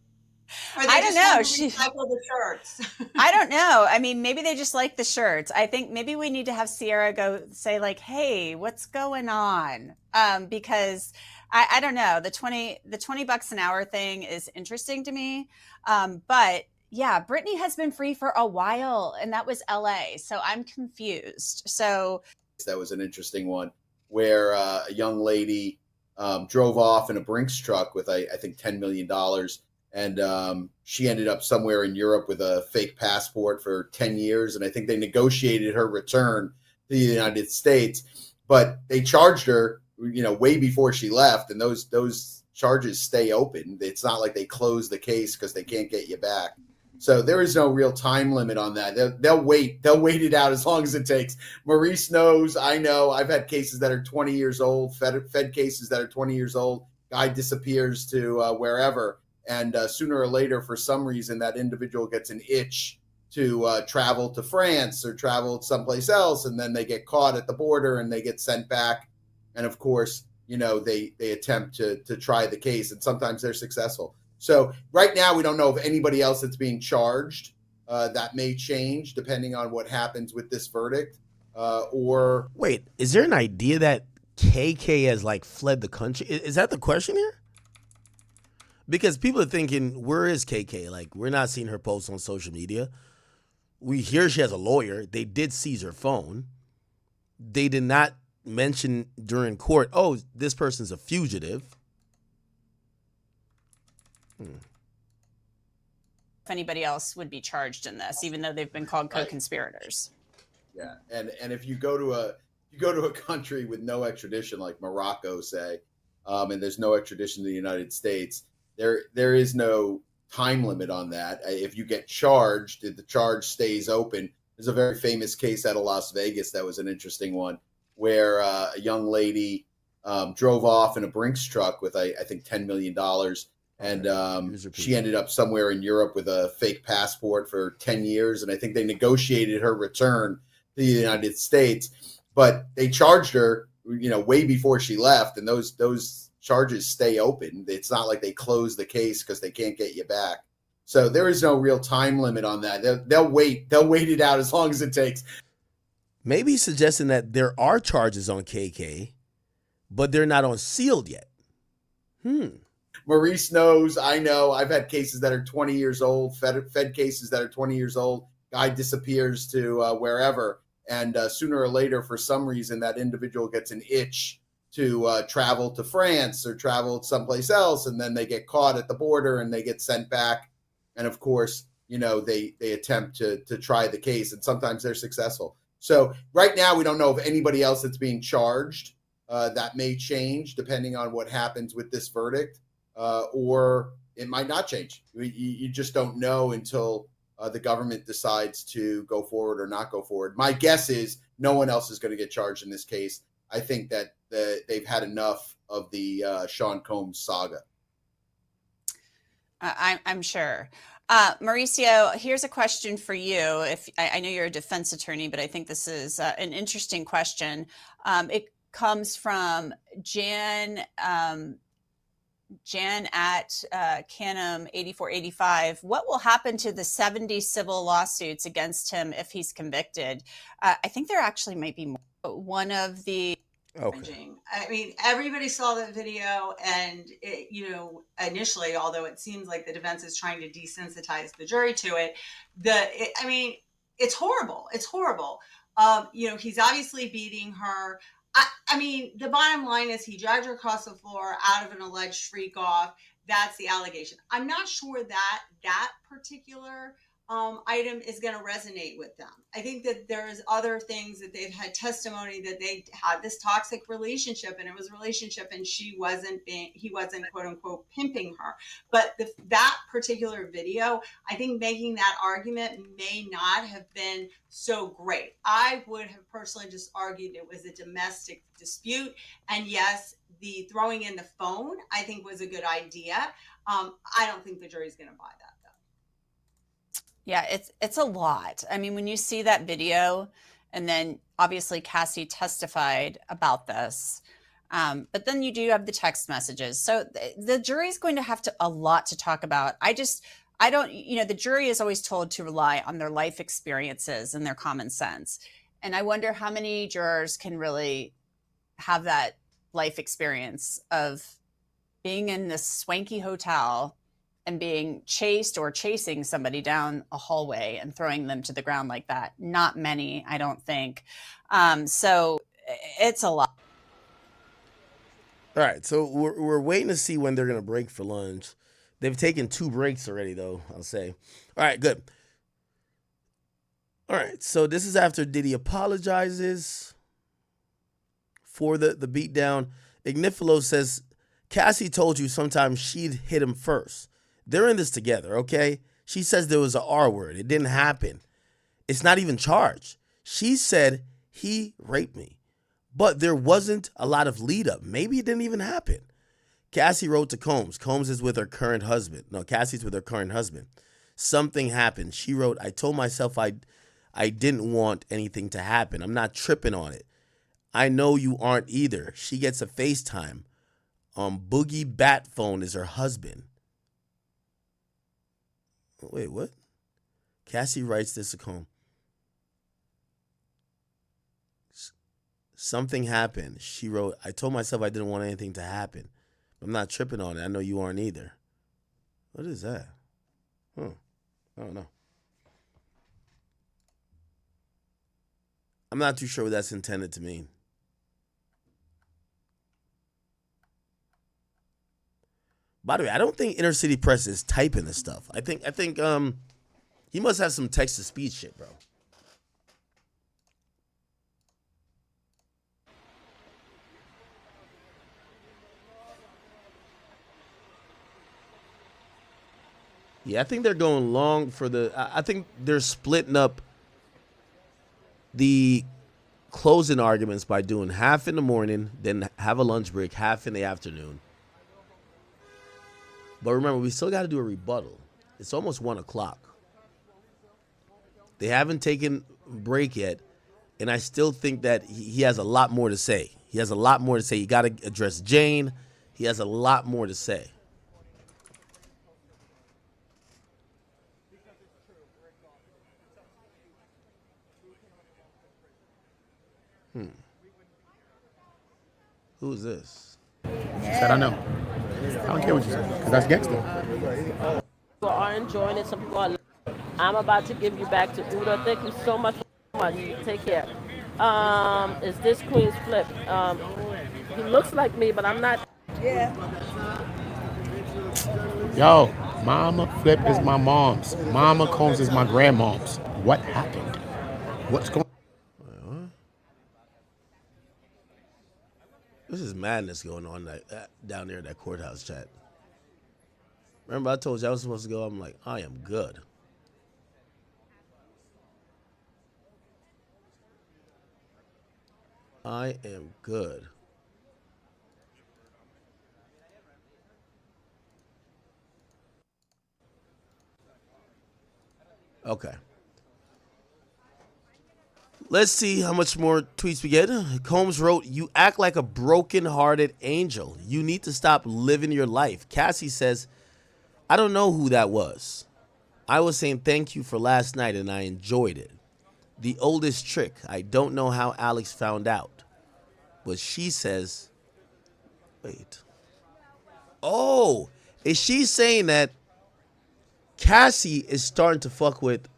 Or they I don't know. Recycle the shirts. I don't know. I mean, maybe they just like the shirts. I think maybe we need to have Sierra go say like, hey, what's going on? Because I don't know. The $20 an hour thing is interesting to me. But yeah, Britney has been free for a while, and that was LA. So I'm confused. So that was an interesting one where a young lady drove off in a Brinks truck with, I think, $10 million. And she ended up somewhere in Europe with a fake passport for 10 years. And I think they negotiated her return to the United States. But they charged her, way before she left. And those charges stay open. It's not like they close the case because they can't get you back. So there is no real time limit on that. They'll wait. They'll wait it out as long as it takes. Maurice knows. I know. I've had cases that are 20 years old, Fed cases that are 20 years old. Guy disappears to wherever. And sooner or later, for some reason, that individual gets an itch to travel to France or travel someplace else. And then they get caught at the border and they get sent back. And of course, they attempt to try the case. And sometimes they're successful. So right now, we don't know of anybody else that's being charged. That may change depending on what happens with this verdict. Or wait, is there an idea that KK has fled the country? Is that the question here? Because people are thinking, where is KK? We're not seeing her posts on social media. We hear she has a lawyer. They did seize her phone. They did not mention during court, oh, this person's a fugitive. If anybody else would be charged in this, even though they've been called co-conspirators. Yeah, and if you go to a country with no extradition, like Morocco, say, and there's no extradition to the United States, there is no time limit on that. If you get charged, the charge stays open. There's a very famous case out of Las Vegas that was an interesting one, where a young lady drove off in a Brinks truck with, I think, $10 million. And she ended up somewhere in Europe with a fake passport for 10 years. And I think they negotiated her return to the United States. But they charged her, way before she left. And those charges stay open. It's not like they close the case because they can't get you back. So there is no real time limit on that. They'll wait. They'll wait it out as long as it takes. Maybe he's suggesting that there are charges on KK, but they're not on sealed yet. Maurice knows. I know. I've had cases that are 20 years old, Fed cases that are 20 years old. Guy disappears to wherever. And sooner or later, for some reason, that individual gets an itch to travel to France or travel someplace else. And then they get caught at the border and they get sent back. And of course, they attempt to try the case. And sometimes they're successful. So right now, we don't know of anybody else that's being charged. That may change depending on what happens with this verdict. Or it might not change. You just don't know until the government decides to go forward or not go forward. My guess is no one else is going to get charged in this case. I think that they've had enough of the Sean Combs saga. I'm sure. Mauricio, here's a question for you. If I know you're a defense attorney, but I think this is an interesting question. comes from Jan at Canham 8485. What will happen to the 70 civil lawsuits against him if he's convicted? I think there actually might be more. One of the Okay. I mean, everybody saw that video, and initially, although it seems like the defense is trying to desensitize the jury to it, it's horrible. It's horrible. He's obviously beating her. I mean, the bottom line is he dragged her across the floor out of an alleged freak off. That's the allegation. I'm not sure that particular item is going to resonate with them. I think that there's other things that they've had testimony that they had this toxic relationship, and it was a relationship, and he wasn't quote unquote pimping her. But that particular video, I think making that argument may not have been so great. I would have personally just argued it was a domestic dispute, and yes, the throwing in the phone I think was a good idea. I don't think the jury's going to buy that. Yeah, it's a lot. I mean, when you see that video, and then obviously Cassie testified about this, but then you do have the text messages. So the jury's going to have a lot to talk about. I don't, the jury is always told to rely on their life experiences and their common sense. And I wonder how many jurors can really have that life experience of being in this swanky hotel and being chased or chasing somebody down a hallway and throwing them to the ground like that. Not many, I don't think. So it's a lot. All right, so we're waiting to see when they're going to break for lunch. They've taken 2 breaks already, though, I'll say. All right, good. All right, so this is after Diddy apologizes for the beatdown. Ignifilo says, Cassie told you sometimes she'd hit him first. They're in this together, okay? She says there was an R word. It didn't happen. It's not even charged. She said he raped me. But there wasn't a lot of lead up. Maybe it didn't even happen. Cassie wrote to Combs. Combs is with her current husband. No, Cassie's with her current husband. Something happened. She wrote, I told myself I didn't want anything to happen. I'm not tripping on it. I know you aren't either. She gets a FaceTime. Boogie Bat phone is her husband. Wait, what? Cassie writes this to Combs. Something happened. She wrote, I told myself I didn't want anything to happen. I'm not tripping on it. I know you aren't either. What is that? I don't know. I'm not too sure what that's intended to mean. By the way, I don't think Inner City Press is typing this stuff. I think he must have some text-to-speech shit, bro. Yeah, I think they're going long for I think they're splitting up the closing arguments by doing half in the morning, then have a lunch break, half in the afternoon. But remember, we still got to do a rebuttal. It's almost 1 o'clock. They haven't taken a break yet, and I still think that he has a lot more to say. He has a lot more to say. You got to address Jane. He has a lot more to say. Who is this? She said, I know. I don't care what you said, because that's gangster. People are enjoying it. Some people are. I'm about to give you back to Uda. Thank you so much for money. Take care. Is this Queen's Flip? He looks like me, but I'm not. Yeah. Yo, Mama Flip is my mom's. Mama Combs is my grandmom's. What happened? What's going on? This is madness going on down there in that courthouse chat. Remember I told you I was supposed to go? I'm like, I am good. I am good. Okay. Let's see how much more tweets we get. Combs wrote, "You act like a broken-hearted angel. You need to stop living your life." Cassie says, "I don't know who that was. I was saying thank you for last night and I enjoyed it. The oldest trick. I don't know how Alex found out." But she says, wait. Oh, is she saying that Cassie is starting to fuck with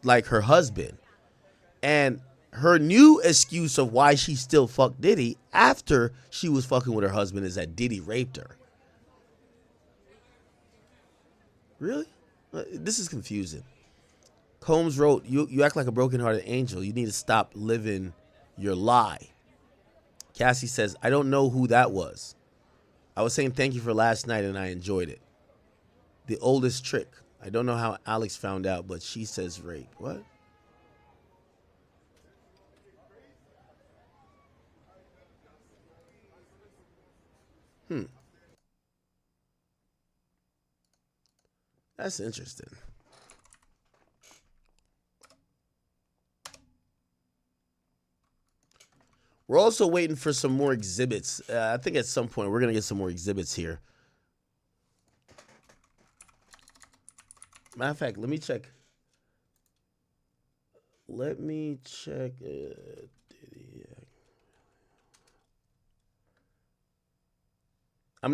like her husband? And her new excuse of why she still fucked Diddy after she was fucking with her husband is that Diddy raped her. Really? This is confusing. Combs wrote, you act like a broken-hearted angel. You need to stop living your lie. Cassie says, "I don't know who that was. I was saying thank you for last night and I enjoyed it. The oldest trick. I don't know how Alex found out, but she says rape." What? That's interesting. We're also waiting for some more exhibits. I think at some point we're going to get some more exhibits here. Matter of fact, let me check. I'm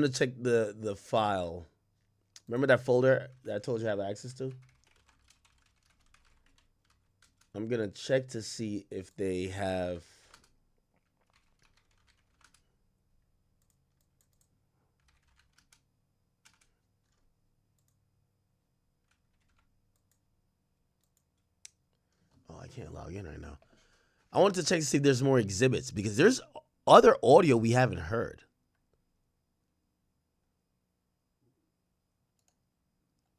going to check the file. Remember that folder that I told you I have access to? I'm going to check to see if they have... Oh, I can't log in right now. I wanted to check to see if there's more exhibits because there's other audio we haven't heard.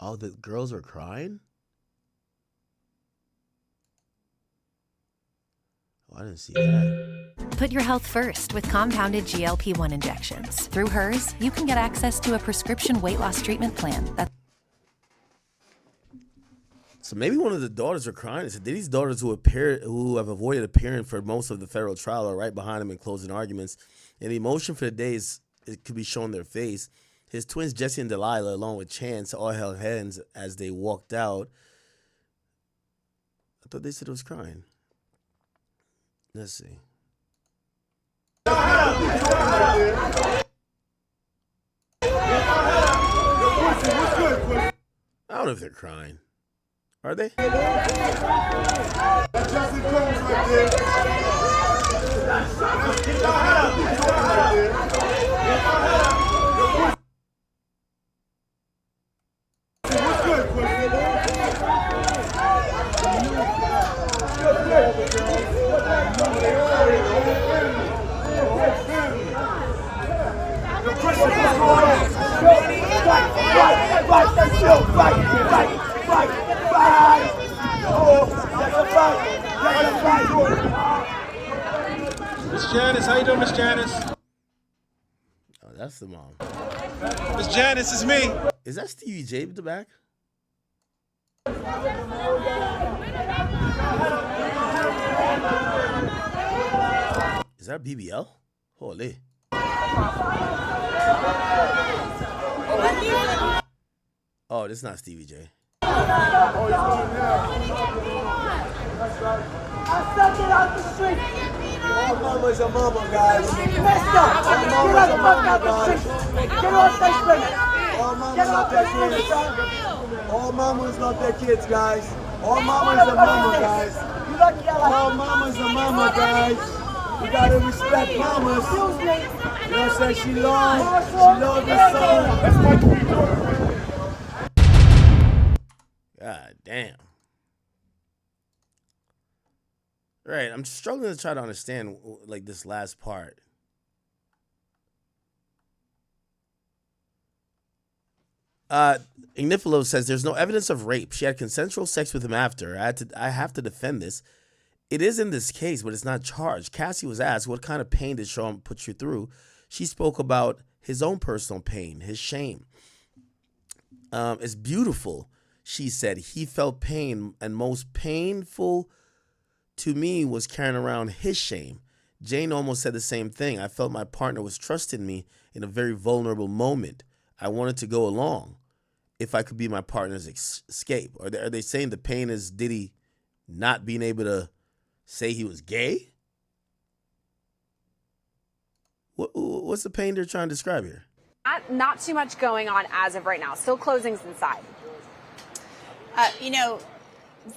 Oh, the girls are crying? Oh, I didn't see that. Put your health first with compounded GLP-1 injections. Through hers, you can get access to a prescription weight loss treatment plan. So maybe one of the daughters are crying. It's Diddy's daughters who have avoided appearing for most of the federal trial are right behind him in closing arguments. And the emotion for the days, it could be shown their face. His twins, Jesse and Delilah, along with Chance, all held hands as they walked out. I thought they said it was crying. Let's see. I don't know if they're crying. Are they? Miss Janice, how you doing, Miss Janice? Oh, that's the mom. Miss Janice, it's me. Is that Stevie J at the back? Is that BBL? Holy. Oh, this is not Stevie J. I suck it out the street. All mama's a mama, guys. Messed up. Get the fuck out the street. Get off that street. All mamas love their kids. All mamas love their kids, guys. All mamas are mama, guys. All mamas are mama, guys. We gotta respect mamas. You know what I'm saying? She loves her son. God damn. Right, I'm struggling to try to understand like this last part. Ignifilo says there's no evidence of rape. She had consensual sex with him after. I have to defend this. It is in this case, but it's not charged. Cassie was asked, what kind of pain did Sean put you through? She spoke about his own personal pain, his shame. It's beautiful, she said. He felt pain, and most painful to me, was carrying around his shame. Jane almost said the same thing. I felt my partner was trusting me in a very vulnerable moment. I wanted to go along if I could be my partner's escape. Are they saying the pain is Diddy not being able to say he was gay? What's the pain they're trying to describe here? Not too much going on as of right now. Still closings inside.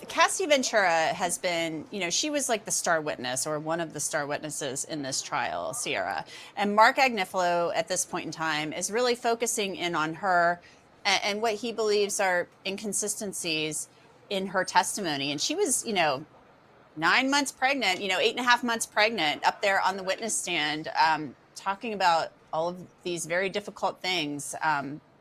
Cassie Ventura has been, she was like the star witness or one of the star witnesses in this trial, Sierra. And Mark Agnifilo at this point in time is really focusing in on her and what he believes are inconsistencies in her testimony. And she was, 9 months pregnant, 8.5 months pregnant, up there on the witness stand, talking about all of these very difficult things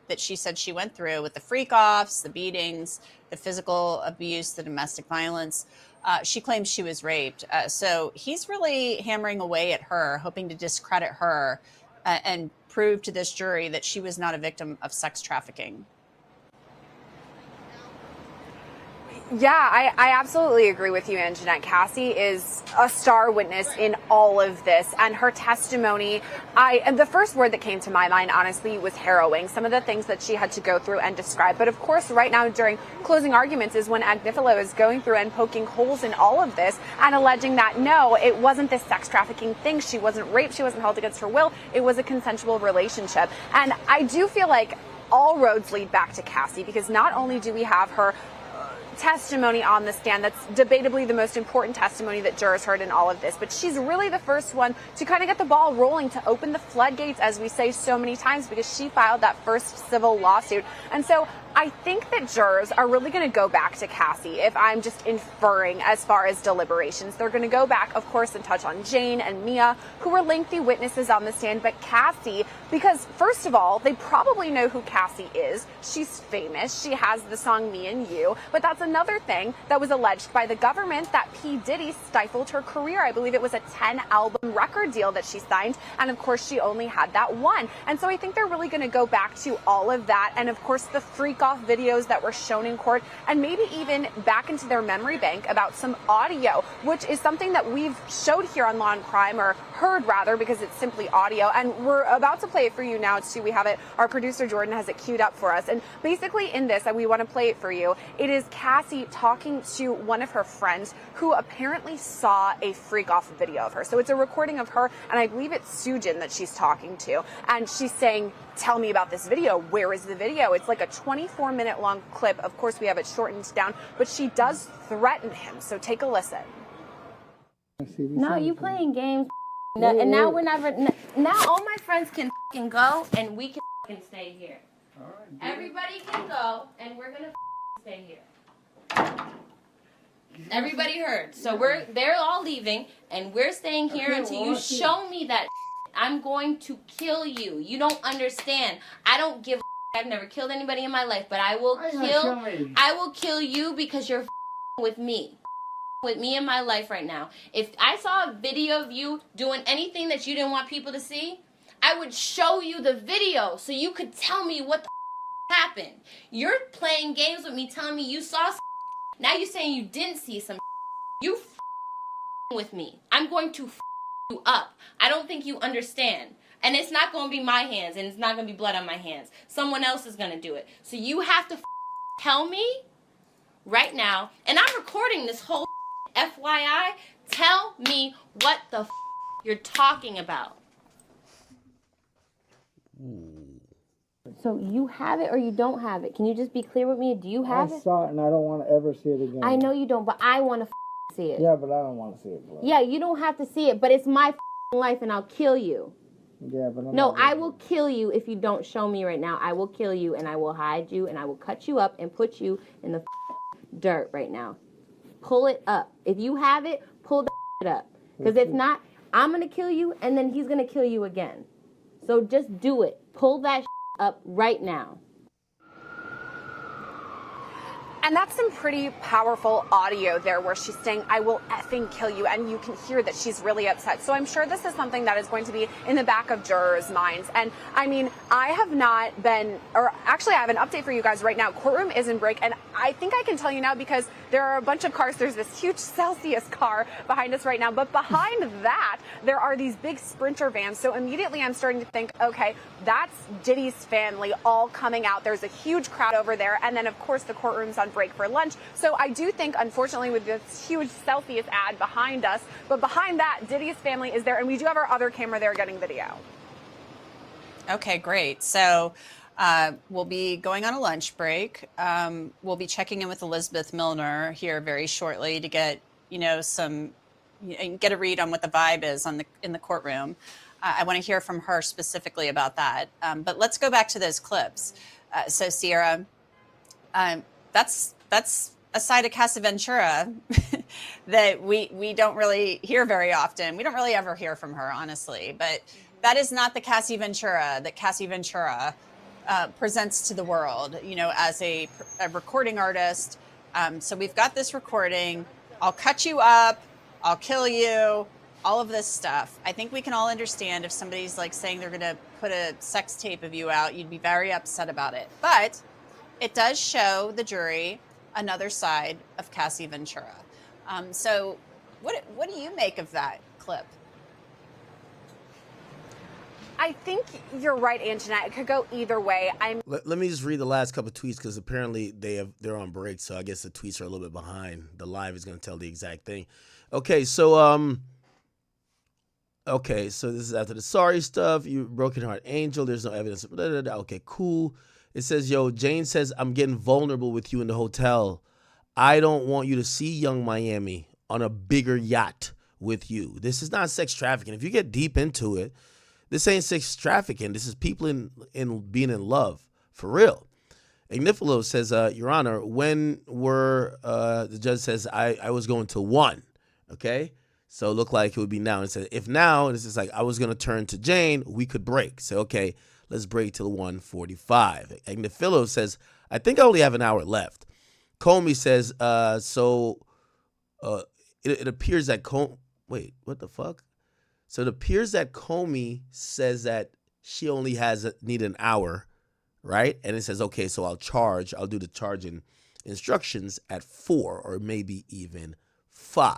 that she said she went through with the freak-offs, the beatings, the physical abuse, the domestic violence. She claims she was raped. So he's really hammering away at her, hoping to discredit her and prove to this jury that she was not a victim of sex trafficking. Yeah, I absolutely agree with you, Anjanette. Cassie is a star witness in all of this, and her testimony, the first word that came to my mind, honestly, was harrowing. Some of the things that she had to go through and describe. But of course, right now during closing arguments is when Agnifilo is going through and poking holes in all of this and alleging that, no, it wasn't this sex trafficking thing. She wasn't raped. She wasn't held against her will. It was a consensual relationship. And I do feel like all roads lead back to Cassie, because not only do we have her testimony on the stand, that's debatably the most important testimony that jurors heard in all of this, but she's really the first one to kind of get the ball rolling, to open the floodgates, as we say so many times, because she filed that first civil lawsuit. And so I think that jurors are really going to go back to Cassie, if I'm just inferring as far as deliberations. They're going to go back, of course, and touch on Jane and Mia, who were lengthy witnesses on the stand, but Cassie, because first of all, they probably know who Cassie is. She's famous. She has the song Me and You, but that's another thing that was alleged by the government, that P. Diddy stifled her career. I believe it was a 10-album record deal that she signed, and of course, she only had that one. And so I think they're really going to go back to all of that, and of course, the freak-off videos that were shown in court, and maybe even back into their memory bank about some audio, which is something that we've showed here on Law and Crime, or heard rather, because it's simply audio, and we're about to play it for you now too. We have it, our producer Jordan has it queued up for us, and basically in this, and we want to play it for you, it is Cassie talking to one of her friends who apparently saw a freak-off video of her. So it's a recording of her, and I believe it's Sujin that she's talking to, and she's saying, tell me about this video. Where is the video? It's like a 24-minute long clip. Of course, we have it shortened down, but she does threaten him. So take a listen. No, you playing games. And now we're never. Now all my friends can go, and we can stay here. All right, everybody can go, and we're gonna stay here. Everybody heard. So they're all leaving, and we're staying here until you show me that. I'm going to kill you. You don't understand. I don't give a I've never killed anybody in my life, but I will kill you because you're with me. With me in my life right now. If I saw a video of you doing anything that you didn't want people to see, I would show you the video so you could tell me what the happened. You're playing games with me, telling me you saw now you're saying you didn't see some you with me. I'm going to you up. I don't think you understand. And it's not going to be my hands, and it's not going to be blood on my hands. Someone else is going to do it. So you have to tell me right now, and I'm recording this whole FYI, tell me what the you're talking about. So you have it or you don't have it? Can you just be clear with me? Do you have it? I saw it and I don't want to ever see it again. I know you don't, but I want to see it. Yeah, but I don't want to see it. Bro. Yeah, you don't have to see it, but it's my life and I'll kill you. Yeah, but no, I will kill you if you don't show me right now. I will kill you and I will hide you and I will cut you up and put you in the dirt right now. Pull it up. If you have it, pull the up. Because if not, I'm going to kill you and then he's going to kill you again. So just do it. Pull that up right now. And that's some pretty powerful audio there where she's saying, I will effing kill you. And you can hear that she's really upset. So I'm sure this is something that is going to be in the back of jurors' minds. And I mean, I have not been, or actually I have an update for you guys right now. Courtroom is in break. And I think I can tell you now because there are a bunch of cars. There's this huge Celsius car behind us right now, but behind that, there are these big Sprinter vans. So immediately I'm starting to think, okay, that's Diddy's family all coming out. There's a huge crowd over there. And then, of course, the courtroom's on break for lunch. So I do think, unfortunately, with this huge Celsius ad behind us, but behind that, Diddy's family is there. And we do have our other camera there getting video. Okay, great. So we'll be going on a lunch break. We'll be checking in with Elizabeth Milner here very shortly to get, get a read on what the vibe is in the courtroom. I want to hear from her specifically about that. But let's go back to those clips. So Sierra, that's a side of Casa Ventura that we don't really hear very often. We don't really ever hear from her, honestly. But that is not the Cassie Ventura that Cassie Ventura presents to the world, as a recording artist. So we've got this recording. I'll cut you up. I'll kill you. All of this stuff. I think we can all understand if somebody's like saying they're going to put a sex tape of you out, you'd be very upset about it. But it does show the jury another side of Cassie Ventura. So what do you make of that clip? I think you're right, Antoinette. It could go either way. Let me just read the last couple of tweets because apparently they're on break, so I guess the tweets are a little bit behind. The live is going to tell the exact thing. Okay, so this is after the sorry stuff. You broken heart angel. There's no evidence. Blah, blah, blah. Okay, cool. It says, yo, Jane says, I'm getting vulnerable with you in the hotel. I don't want you to see Young Miami on a bigger yacht with you. This is not sex trafficking. If you get deep into it, this ain't sex trafficking. This is people in being in love, for real. Ignifilo says, Your Honor, when were, the judge says, I was going to 1, okay? So it looked like it would be now. And it said, if now, and it's just like, I was going to turn to Jane, we could break. So, okay, let's break till 1:45. Ignifilo says, I think I only have an hour left. Comey says, it appears that wait, what the fuck? So it appears that Comey says that she only need an hour, right? And it says, okay, so I'll do the charging instructions at 4 or maybe even 5.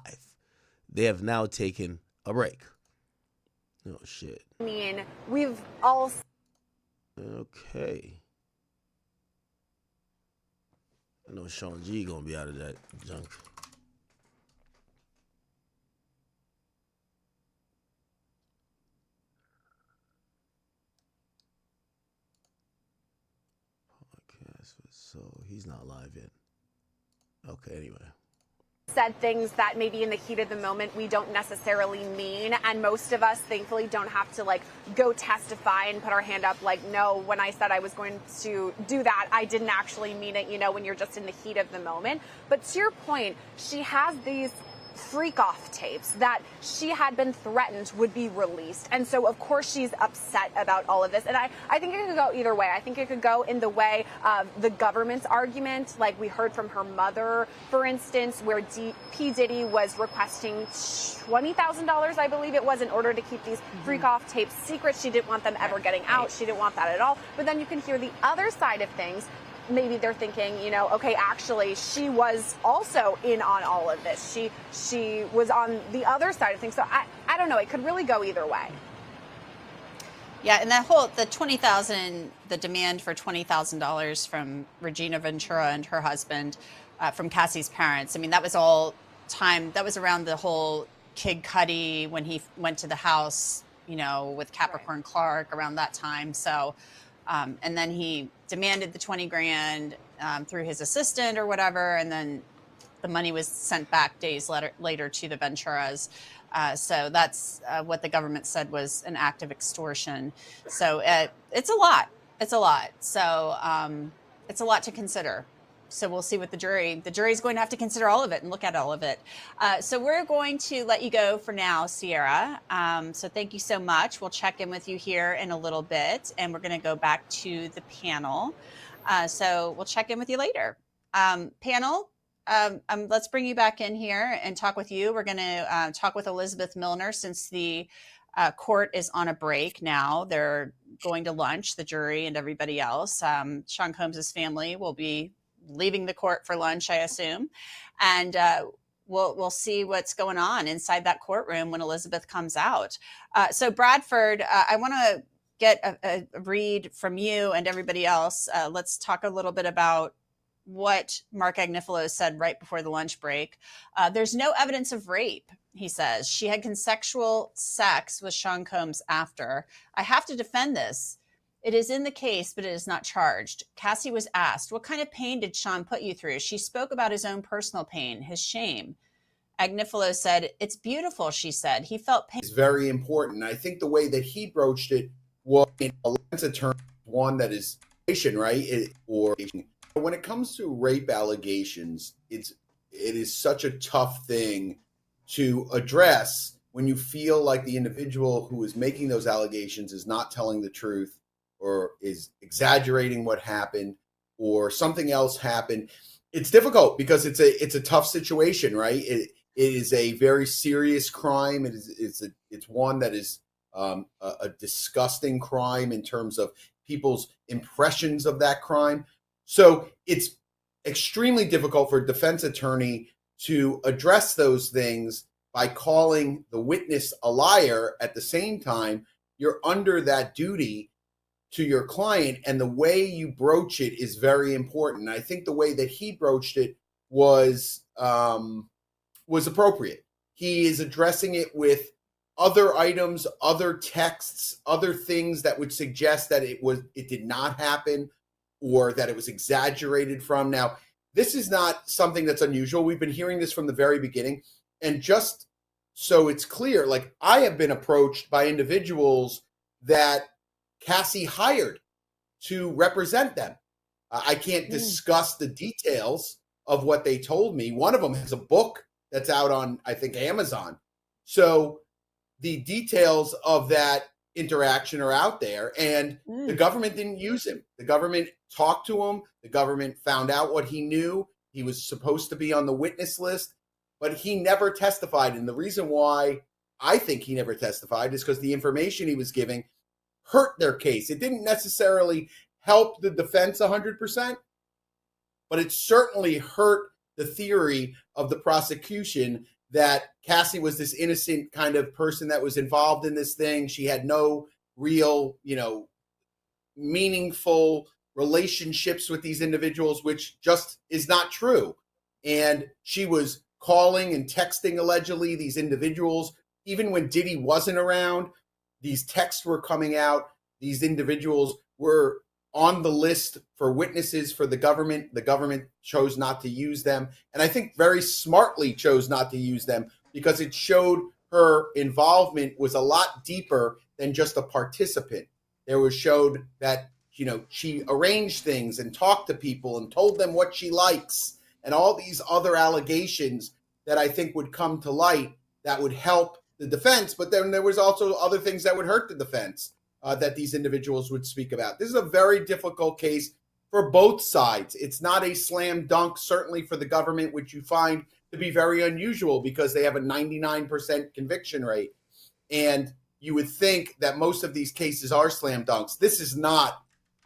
They have now taken a break. Oh, shit. I mean, we've all... Okay. I know Sean G gonna be out of that junk. So he's not live yet. Okay, anyway. Said things that maybe in the heat of the moment we don't necessarily mean, and most of us thankfully don't have to go testify and put our hand up no, when I said I was going to do that, I didn't actually mean it, when you're just in the heat of the moment. But to your point, she has these freak-off tapes that she had been threatened would be released. And so, of course, she's upset about all of this. And I think it could go either way. I think it could go in the way of the government's argument, like we heard from her mother, for instance, where P. Diddy was requesting $20,000, I believe it was, in order to keep these freak-off tapes secret. She didn't want them ever getting out. She didn't want that at all. But then you can hear the other side of things. Maybe they're thinking, okay, actually, she was also in on all of this. She was on the other side of things. So I don't know. It could really go either way. Yeah, and the demand for $20,000 from Regina Ventura and her husband, from Cassie's parents. I mean, that was around the whole Kid Cudi when he went to the house, with Capricorn Clark around that time. So, and then he demanded the 20 grand through his assistant or whatever, and then the money was sent back days later to the Venturas. So that's what the government said was an act of extortion. So it's a lot. It's a lot. So it's a lot to consider. So we'll see what the jury's going to have to consider all of it and look at all of it. So we're going to let you go for now, Sierra. So thank you so much. We'll check in with you here in a little bit, and we're going to go back to the panel. So we'll check in with you later. Panel, let's bring you back in here and talk with you. We're going to talk with Elizabeth Milner since the court is on a break now. They're going to lunch, the jury and everybody else. Sean Combs's family will be leaving the court for lunch, I assume. And we'll see what's going on inside that courtroom when Elizabeth comes out. So Bradford, I want to get a read from you and everybody else. Let's talk a little bit about what Mark Agnifilo said right before the lunch break. There's no evidence of rape, he says. She had consensual sex with Sean Combs after. I have to defend this. It is in the case, but it is not charged. Cassie was asked, what kind of pain did Sean put you through? She spoke about his own personal pain, his shame. Agnifilo said, it's beautiful, she said. He felt pain. It's very important. I think the way that he broached it was in a lens of terms, one that is right? When it comes to rape allegations, it is such a tough thing to address when you feel like the individual who is making those allegations is not telling the truth, or is exaggerating what happened, or something else happened. It's difficult because it's a tough situation, right? It is a very serious crime. It's one that is a disgusting crime in terms of people's impressions of that crime. So it's extremely difficult for a defense attorney to address those things by calling the witness a liar. At the same time, you're under that duty to your client, and the way you broach it is very important. I think the way that he broached it was appropriate. He is addressing it with other items, other texts, other things that would suggest that it did not happen, or that it was exaggerated from. Now, this is not something that's unusual. We've been hearing this from the very beginning. And just so it's clear, like, I have been approached by individuals that Cassie hired to represent them. I can't discuss the details of what they told me. One of them has a book that's out on, I think, Amazon. So the details of that interaction are out there, and the government didn't use him. The government talked to him. The government found out what he knew. He was supposed to be on the witness list, but he never testified. And the reason why I think he never testified is because the information he was giving hurt their case. It didn't necessarily help the defense 100%, but it certainly hurt the theory of the prosecution that Cassie was this innocent kind of person that was involved in this thing. She had no real, meaningful relationships with these individuals, which just is not true. And she was calling and texting, allegedly, these individuals. Even when Diddy wasn't around, these texts were coming out. These individuals were on the list for witnesses for the government. The government chose not to use them. And I think very smartly chose not to use them, because it showed her involvement was a lot deeper than just a participant. There was showed that, she arranged things and talked to people and told them what she likes, and all these other allegations that I think would come to light that would help the defense. But then there was also other things that would hurt the defense that these individuals would speak about. This is a very difficult case for both sides. It's not a slam dunk, certainly for the government, which you find to be very unusual because they have a 99% conviction rate. And you would think that most of these cases are slam dunks. This is not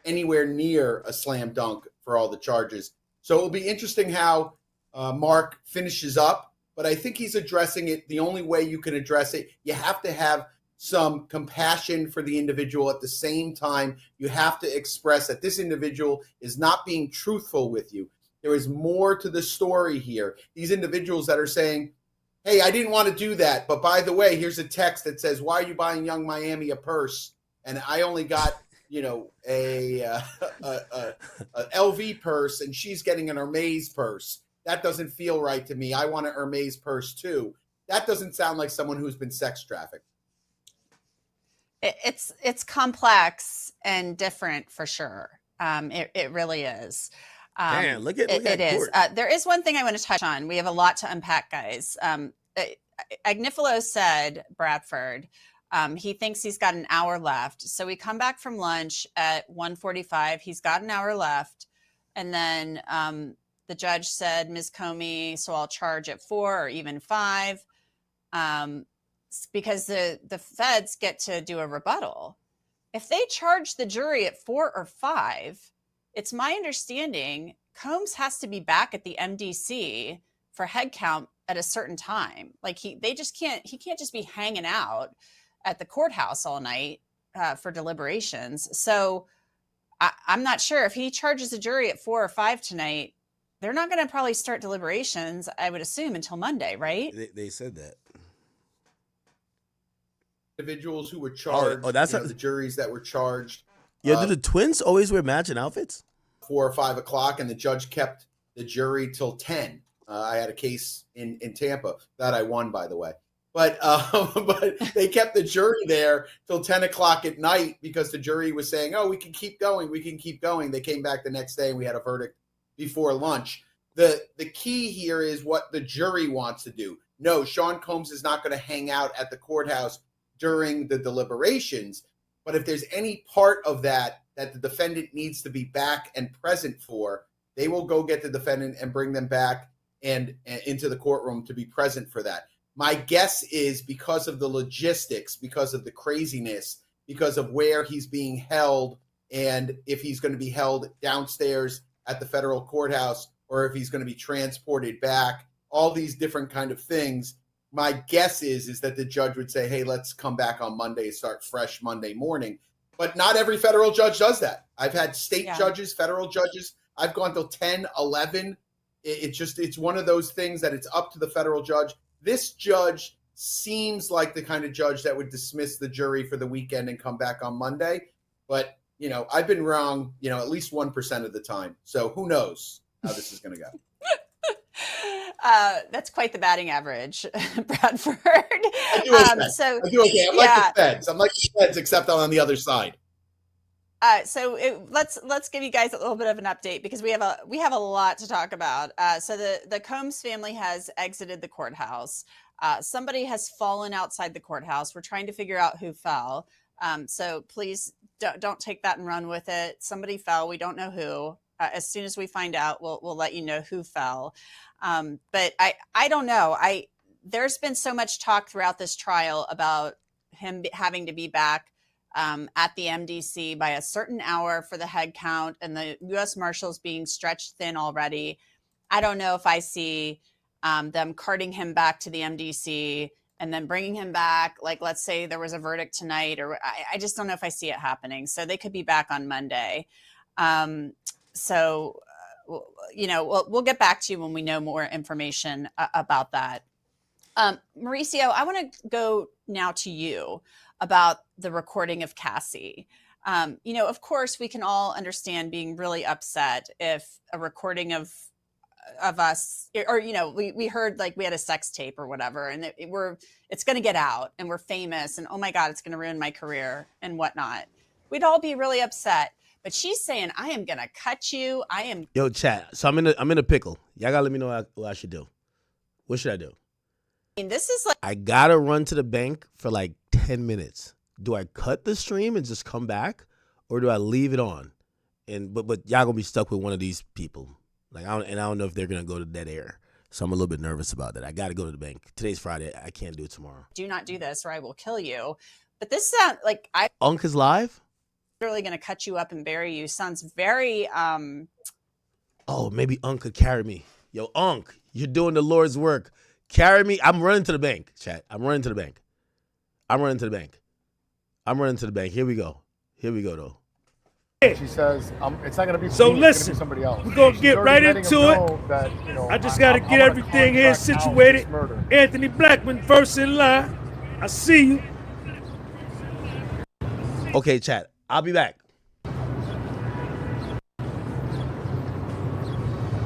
anywhere near a slam dunk for all the charges. So it'll be interesting how Mark finishes up, but I think he's addressing it the only way you can address it. You have to have some compassion for the individual. At the same time, you have to express that this individual is not being truthful with you. There is more to the story here. These individuals that are saying, hey, I didn't want to do that, but by the way, here's a text that says, why are you buying Young Miami a purse? And I only got, a LV purse, and she's getting an Hermes purse. That doesn't feel right to me. I want an Hermes purse too. That doesn't sound like someone who's been sex trafficked. It's complex and different for sure. It really is. Man, look at it is. There is one thing I want to touch on. We have a lot to unpack, guys. Agnifilo said, Bradford, he thinks he's got an hour left. So we come back from lunch at 1:45. He's got an hour left. And then the judge said, Ms. Comey, so I'll charge at 4 or even 5. Because the feds get to do a rebuttal. If they charge the jury at 4 or 5, it's my understanding Combs has to be back at the MDC for head count at a certain time. Like he can't just be hanging out at the courthouse all night for deliberations. So I'm not sure if he charges a jury at 4 or 5 tonight, they're not going to probably start deliberations, I would assume, until Monday, right? They said that. Individuals who were charged, that's the juries that were charged. Yeah, do the twins always wear matching outfits? 4 or 5 o'clock, and the judge kept the jury till 10. I had a case in Tampa that I won, by the way. But they kept the jury there till 10 o'clock at night because the jury was saying, oh, we can keep going. We can keep going. They came back the next day and we had a verdict before lunch. The key here is what the jury wants to do. No, Sean Combs is not going to hang out at the courthouse during the deliberations. But if there's any part of that the defendant needs to be back and present for, they will go get the defendant and bring them back and into the courtroom to be present for that. My guess is because of the logistics, because of the craziness, because of where he's being held, and if he's going to be held downstairs at the federal courthouse or if he's going to be transported back, all these different kind of things. My guess is that the judge would say, hey, let's come back on Monday and start fresh Monday morning. But not every federal judge does that. I've had state judges, federal judges. I've gone till 10, 11. It's one of those things that it's up to the federal judge. This judge seems like the kind of judge that would dismiss the jury for the weekend and come back on Monday. But, I've been wrong, at least 1% of the time. So who knows how this is going to go. That's quite the batting average, Bradford. I do okay. I do okay. I'm like the Feds. I'm like the Feds, except on the other side. Let's give you guys a little bit of an update because we have a lot to talk about. So the Combs family has exited the courthouse. Somebody has fallen outside the courthouse. We're trying to figure out who fell. So please don't take that and run with it. Somebody fell. We don't know who. As soon as we find out, we'll let you know who fell. But I don't know. There's been so much talk throughout this trial about him having to be back at the MDC by a certain hour for the head count and the U.S. Marshals being stretched thin already. I don't know if I see them carting him back to the MDC and then bringing him back. Like, let's say there was a verdict tonight, or I just don't know if I see it happening. So they could be back on Monday. We'll get back to you when we know more information about that. Mauricio, I want to go now to you about the recording of Cassie. Of course, we can all understand being really upset if a recording of us, or we heard like we had a sex tape or whatever, and it's going to get out, and we're famous, and oh my God, it's going to ruin my career and whatnot. We'd all be really upset. But she's saying, I am going to cut you. Yo, chat. So I'm in a pickle. Y'all got to let me know what I should do. What should I do? This is like, I got to run to the bank for like 10 minutes. Do I cut the stream and just come back? Or do I leave it on? But y'all going to be stuck with one of these people. I don't know if they're going to go to dead air. So I'm a little bit nervous about that. I got to go to the bank. Today's Friday. I can't do it tomorrow. Do not do this or I will kill you. But this sounds like Unc is live? Literally going to cut you up and bury you. Sounds very Oh, maybe Unc could carry me. Yo, Unc, you're doing the Lord's work. Carry me. I'm running to the bank, chat. I'm running to the bank. Here we go, though. She says, it's not going to be So me, listen, it's gonna be somebody else. we're going to She's get already right letting into him it. know that, I just got to I'm get gonna everything here contract out situated. this murder. Anthony Blackman first in line. I see you. Okay, chat. I'll be back.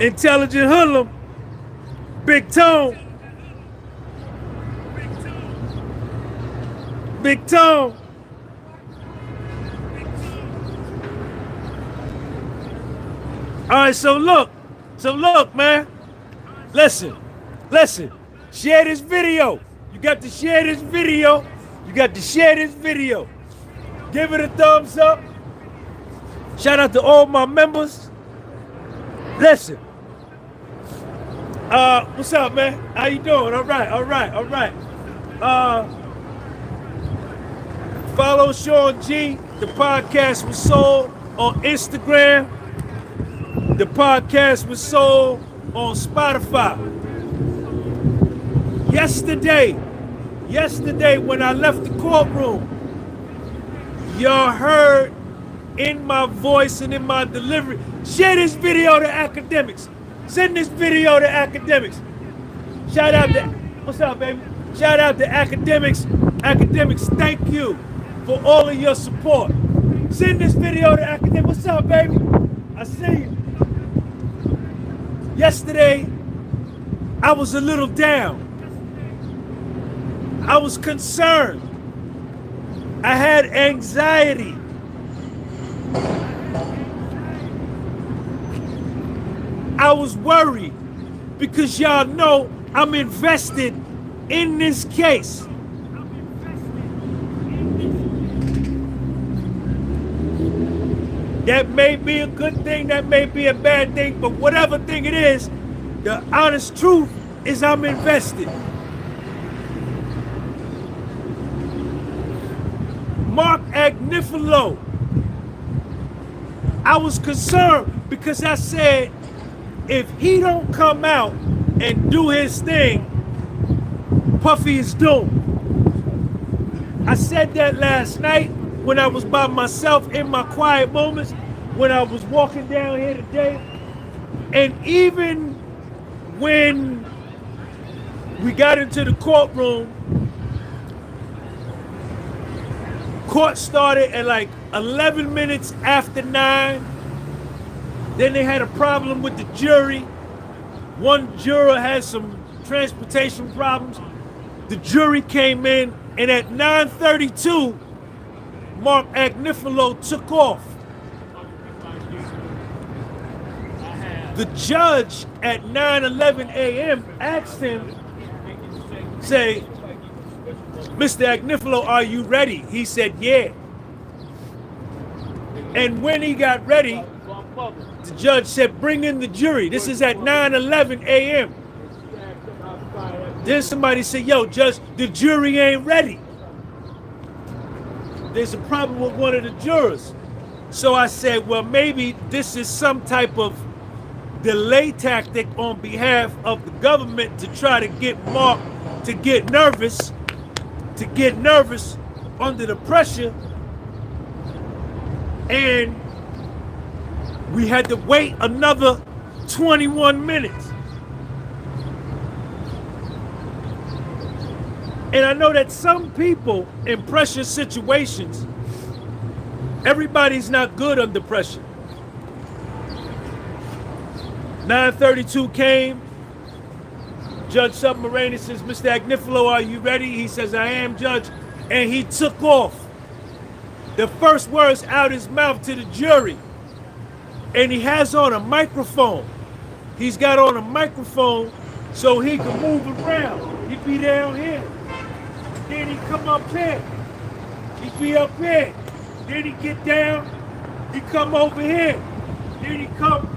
Intelligent hoodlum. Big Tone. Big Tone. All right, so look, man. Listen. Share this video. You got to share this video. Give it a thumbs up. Shout out to all my members. Listen. What's up, man? How you doing? All right. Follow Sean G. The podcast was sold on Instagram. The podcast was sold on Spotify. Yesterday when I left the courtroom, y'all heard in my voice and in my delivery, share this video to Akademiks. Send this video to Akademiks. Shout out to, what's up, baby? Shout out to Akademiks. Akademiks, thank you for all of your support. Send this video to Akademiks. What's up, baby? I see you. Yesterday, I was a little down. I was concerned. I had anxiety. I was worried because y'all know I'm invested in this case. That may be a good thing, that may be a bad thing, but whatever thing it is, the honest truth is I'm invested. Mark Agnifilo, I was concerned because I said, if he don't come out and do his thing, Puffy is doomed. I said that last night when I was by myself in my quiet moments, when I was walking down here today, and even when we got into the courtroom, court started at like 11 minutes after 9. Then they had a problem with the jury. One juror had some transportation problems. The jury came in, and at 9:32, Mark Agnifilo took off. The judge at 9:11 a.m. asked him, say, Mr. Agnifilo, are you ready? He said, yeah. And when he got ready, the judge said, bring in the jury. This is at 9:11 a.m. Then somebody said, yo, Judge, the jury ain't ready. There's a problem with one of the jurors. So I said, well, maybe this is some type of delay tactic on behalf of the government to try to get Mark to get nervous under the pressure. And we had to wait another 21 minutes. And I know that some people in pressure situations, everybody's not good under pressure. 9:32 came. Judge Submarine says, Mr. Agnifilo, are you ready? He says, I am, Judge. And he took off. The first words out his mouth to the jury. And he has on a microphone. He's got on a microphone so he can move around. He'd be down here. Then he come up here. He'd be up here. Then he get down. He come over here. Then he come.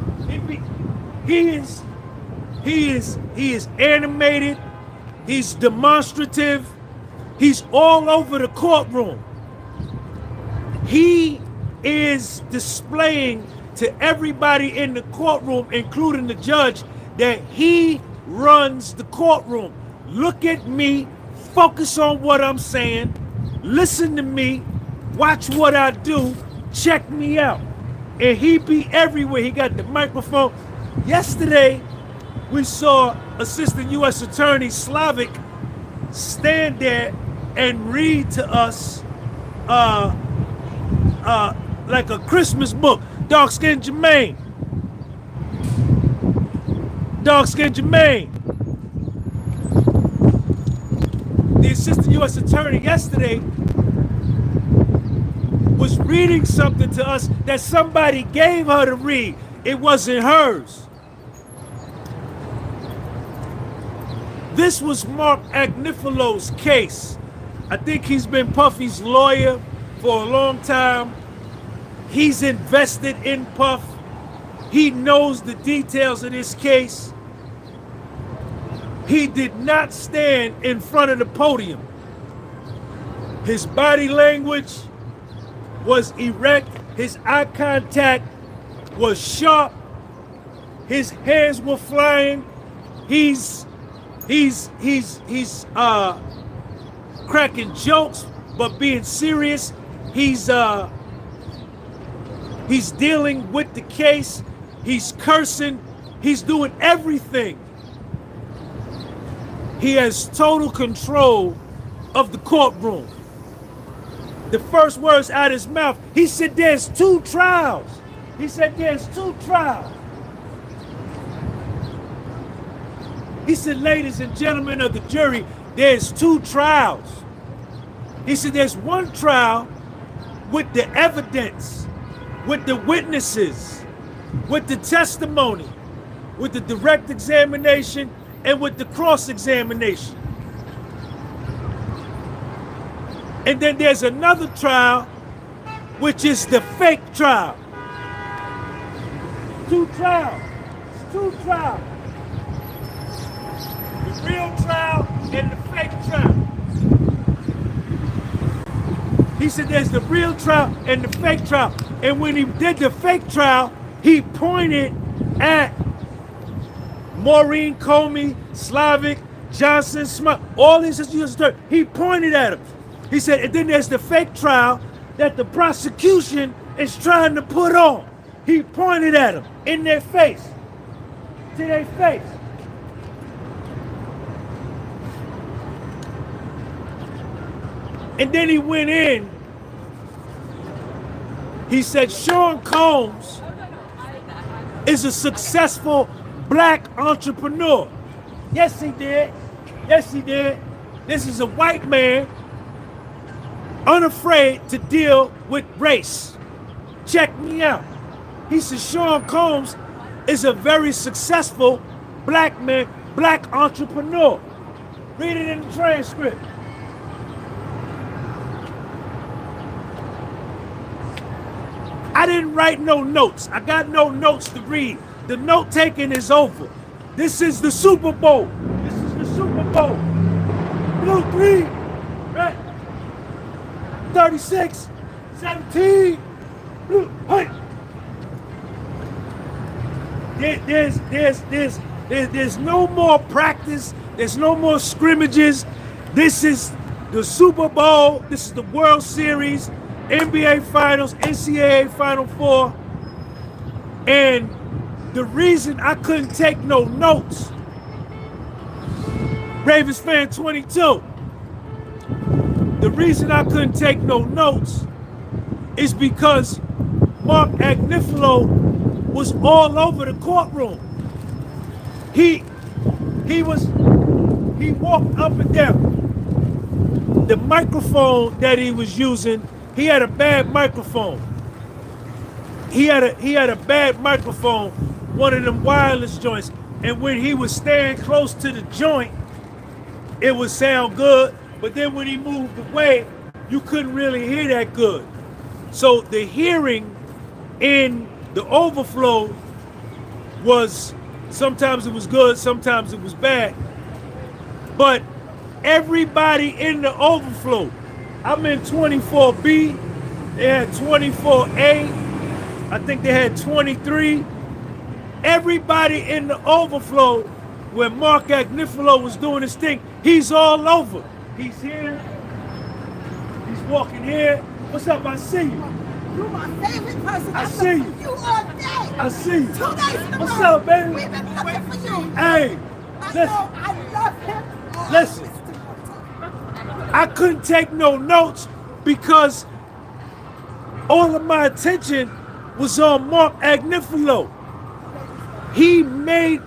He is animated. He's demonstrative. He's all over the courtroom. He is displaying to everybody in the courtroom, including the judge, that he runs the courtroom. Look at me. Focus on what I'm saying. Listen to me. Watch what I do. Check me out. And he be everywhere. He got the microphone. Yesterday, we saw Assistant U.S. Attorney Slavic stand there and read to us like a Christmas book. Dark Skin Jermaine. Dark Skin Jermaine. The Assistant U.S. Attorney yesterday was reading something to us that somebody gave her to read. It wasn't hers. This was Mark Agnifilo's case. I think he's been Puffy's lawyer for a long time. He's invested in Puff. He knows the details of this case. He did not stand in front of the podium. His body language was erect. His eye contact was sharp. His hands were flying. He's cracking jokes, but being serious. He's dealing with the case. He's cursing. He's doing everything. He has total control of the courtroom. The first words out of his mouth, he said, there's 2 trials. He said, there's 2 trials. He said, ladies and gentlemen of the jury, there's 2 trials. He said, there's one trial with the evidence, with the witnesses, with the testimony, with the direct examination, and with the cross-examination. And then there's another trial, which is the fake trial. 2 trials. It's 2 trials. The real trial and the fake trial. He said there's the real trial and the fake trial. And when he did the fake trial, he pointed at Maureen Comey, Slavic, Johnson, Smith, all these issues. He pointed at him. He said, and then there's the fake trial that the prosecution is trying to put on. He pointed at them in their face, to their face. And then he went in. He said, Sean Combs is a successful black entrepreneur. Yes, he did. Yes, he did. This is a white man unafraid to deal with race. Check me out. He said Sean Combs is a very successful black man, black entrepreneur. Read it in the transcript. I didn't write no notes. I got no notes to read. The note taking is over. This is the Super Bowl. This is the Super Bowl. Blue 3, right? 36, 17, blue, hey. There's no more practice. There's no more scrimmages. This is the Super Bowl. This is the World Series, NBA Finals, NCAA Final Four. And the reason I couldn't take no notes, Ravens fan 22, the reason I couldn't take no notes is because Mark Agnifilo was all over the courtroom. He walked up and down. The microphone that he was using, he had a bad microphone. He had a bad microphone, one of them wireless joints. And when he was staying close to the joint, it would sound good. But then when he moved away, you couldn't really hear that good. So the hearing in the overflow was, sometimes it was good, sometimes it was bad. But everybody in the overflow, I'm in 24B, they had 24A, I think they had 23. Everybody in the overflow, where Mark Agnifilo was doing his thing, he's all over. He's here, he's walking here. What's up, I see you. You're my favorite person. I see you. You all day. I see you. 2 days in a What's row. up, baby? We've been looking for you. Hey, listen. I love him. Listen. I couldn't take no notes because all of my attention was on Mark Agnifilo. He made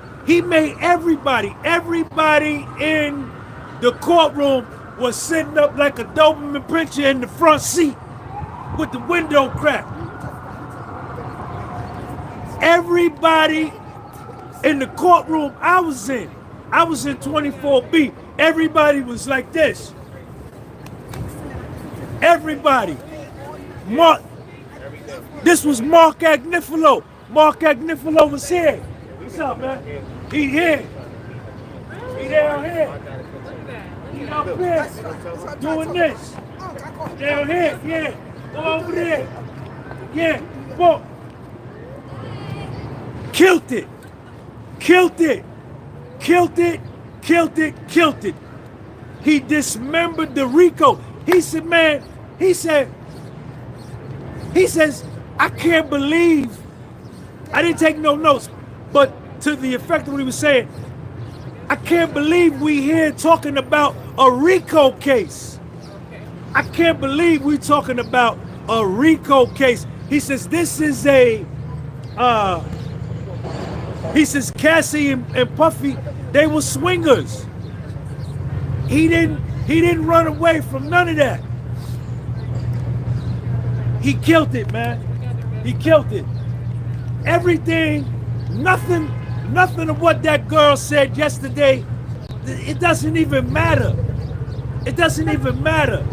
everybody in the courtroom was sitting up like a Doberman Pinscher in the front seat with the window cracked. Everybody in the courtroom I was in 24B, everybody was like this. Everybody. This was Mark Agnifilo. Mark Agnifilo was here. What's up, man? He here. He down here. He up here. Doing this. Down here, yeah. Go over there. Yeah. Whoa. Killed it. killed it. Killed it. He dismembered the RICO. He said, man, he says, I can't believe, I didn't take no notes, but to the effect of what he was saying, I can't believe we here talking about a RICO case. I can't believe we talking about a RICO case. He says this is he says Cassie and Puffy, they were swingers. He didn't run away from none of that. He killed it, man. He killed it. Everything, nothing of what that girl said yesterday, it doesn't even matter. It doesn't even matter.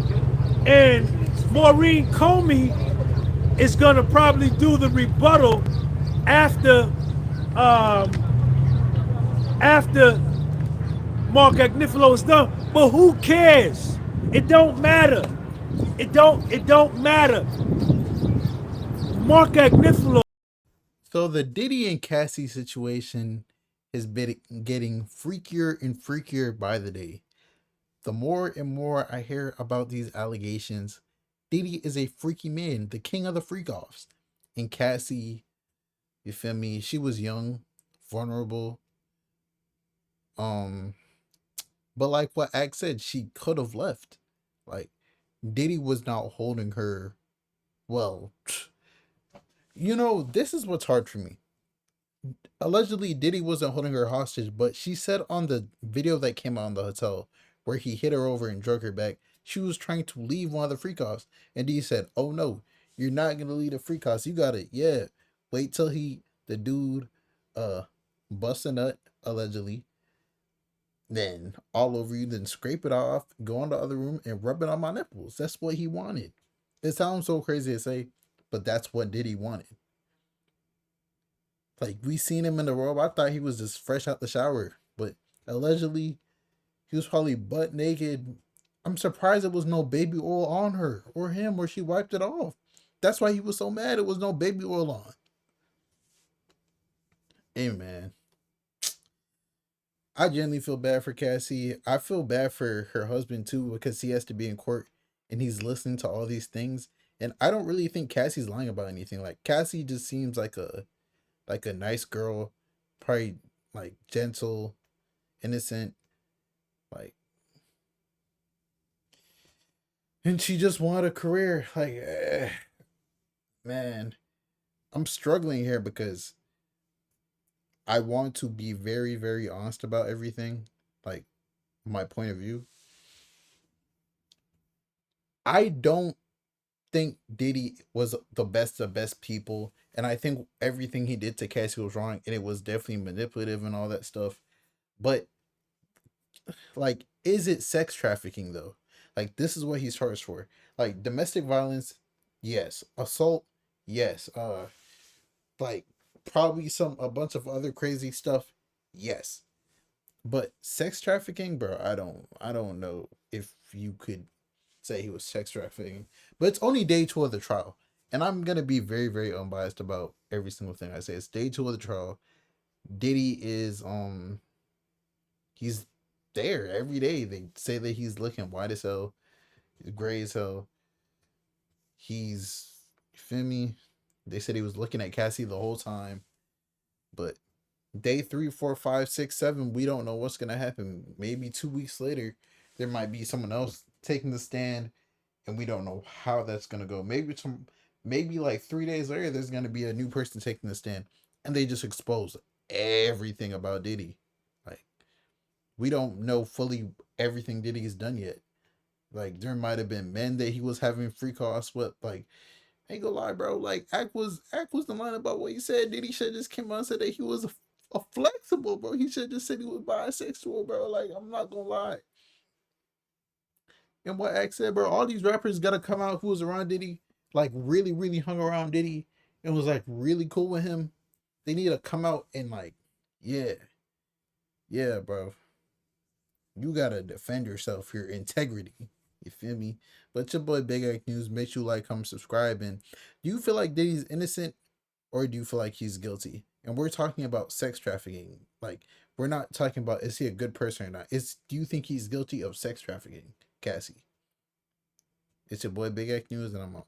And Maureen Comey is gonna probably do the rebuttal after Mark Agnifilo is done. But who cares? It don't matter. It don't matter. Mark Agnifilo. So the Diddy and Cassie situation has been getting freakier and freakier by the day. The more and more I hear about these allegations, Diddy is a freaky man, the king of the freak-offs. And Cassie, you feel me, she was young, vulnerable. But like what Ak said, she could have left. Like, Diddy was not holding her. Well, you know, this is what's hard for me. Allegedly, Diddy wasn't holding her hostage, but she said on the video that came out in the hotel where he hit her over and drug her back, she was trying to leave one of the freak offs. And Diddy said, oh no, you're not going to leave the freak offs. You got it. Yeah. Wait till the dude, bust a nut, allegedly. Then all over you, then scrape it off, go in the other room and rub it on my nipples. That's what he wanted. It sounds so crazy to say, but that's what Diddy wanted. Like, we seen him in the robe. I thought he was just fresh out the shower. But allegedly, he was probably butt naked. I'm surprised there was no baby oil on her or him, or she wiped it off. That's why he was so mad. It was no baby oil on. Hey, man. I genuinely feel bad for Cassie. I feel bad for her husband, too, because he has to be in court and he's listening to all these things. And I don't really think Cassie's lying about anything. Like, Cassie just seems like a nice girl, probably like gentle, innocent, like, and she just wanted a career. Like, man, I'm struggling here because I want to be very, very honest about everything, like my point of view. I don't think Diddy was the best of best people, and I think everything he did to Cassie was wrong, and it was definitely manipulative and all that stuff. But like, is it sex trafficking though? Like, this is what he's charged for. Like, domestic violence, yes. Assault, yes. Like, probably a bunch of other crazy stuff, yes. But sex trafficking, bro, I don't know if you could say he was sex trafficking. But it's only day 2 of the trial. And I'm going to be very, very unbiased about every single thing I say. It's day 2 of the trial. Diddy is, he's there every day. They say that he's looking white as hell. He's gray as hell. He's, you feel me? They said he was looking at Cassie the whole time. But day 3, 4, 5, 6, 7, we don't know what's going to happen. Maybe 2 weeks later, there might be someone else taking the stand, and we don't know how that's going to go. Maybe like 3 days later, there's going to be a new person taking the stand, and they just expose everything about Diddy. Like, we don't know fully everything Diddy has done yet. Like, there might have been men that he was having free calls with. Like, I ain't gonna lie, bro. Like, Ak was the line about what he said. Diddy should just came out and said that he was a flexible, bro. He should just said he was bisexual, bro. Like, I'm not gonna lie. And what Ak said, bro, all these rappers gotta come out who was around Diddy, like, really, really hung around Diddy and was like really cool with him. They need to come out and like, yeah, bro. You gotta defend yourself, your integrity. You feel me? But your boy Big Ak News. Make sure you like, comment, subscribe. And do you feel like Diddy's innocent, or do you feel like he's guilty? and we're talking about sex trafficking. Like, we're not talking about is he a good person or not. Do you think he's guilty of sex trafficking, Cassie? It's your boy Big X News, and I'm out.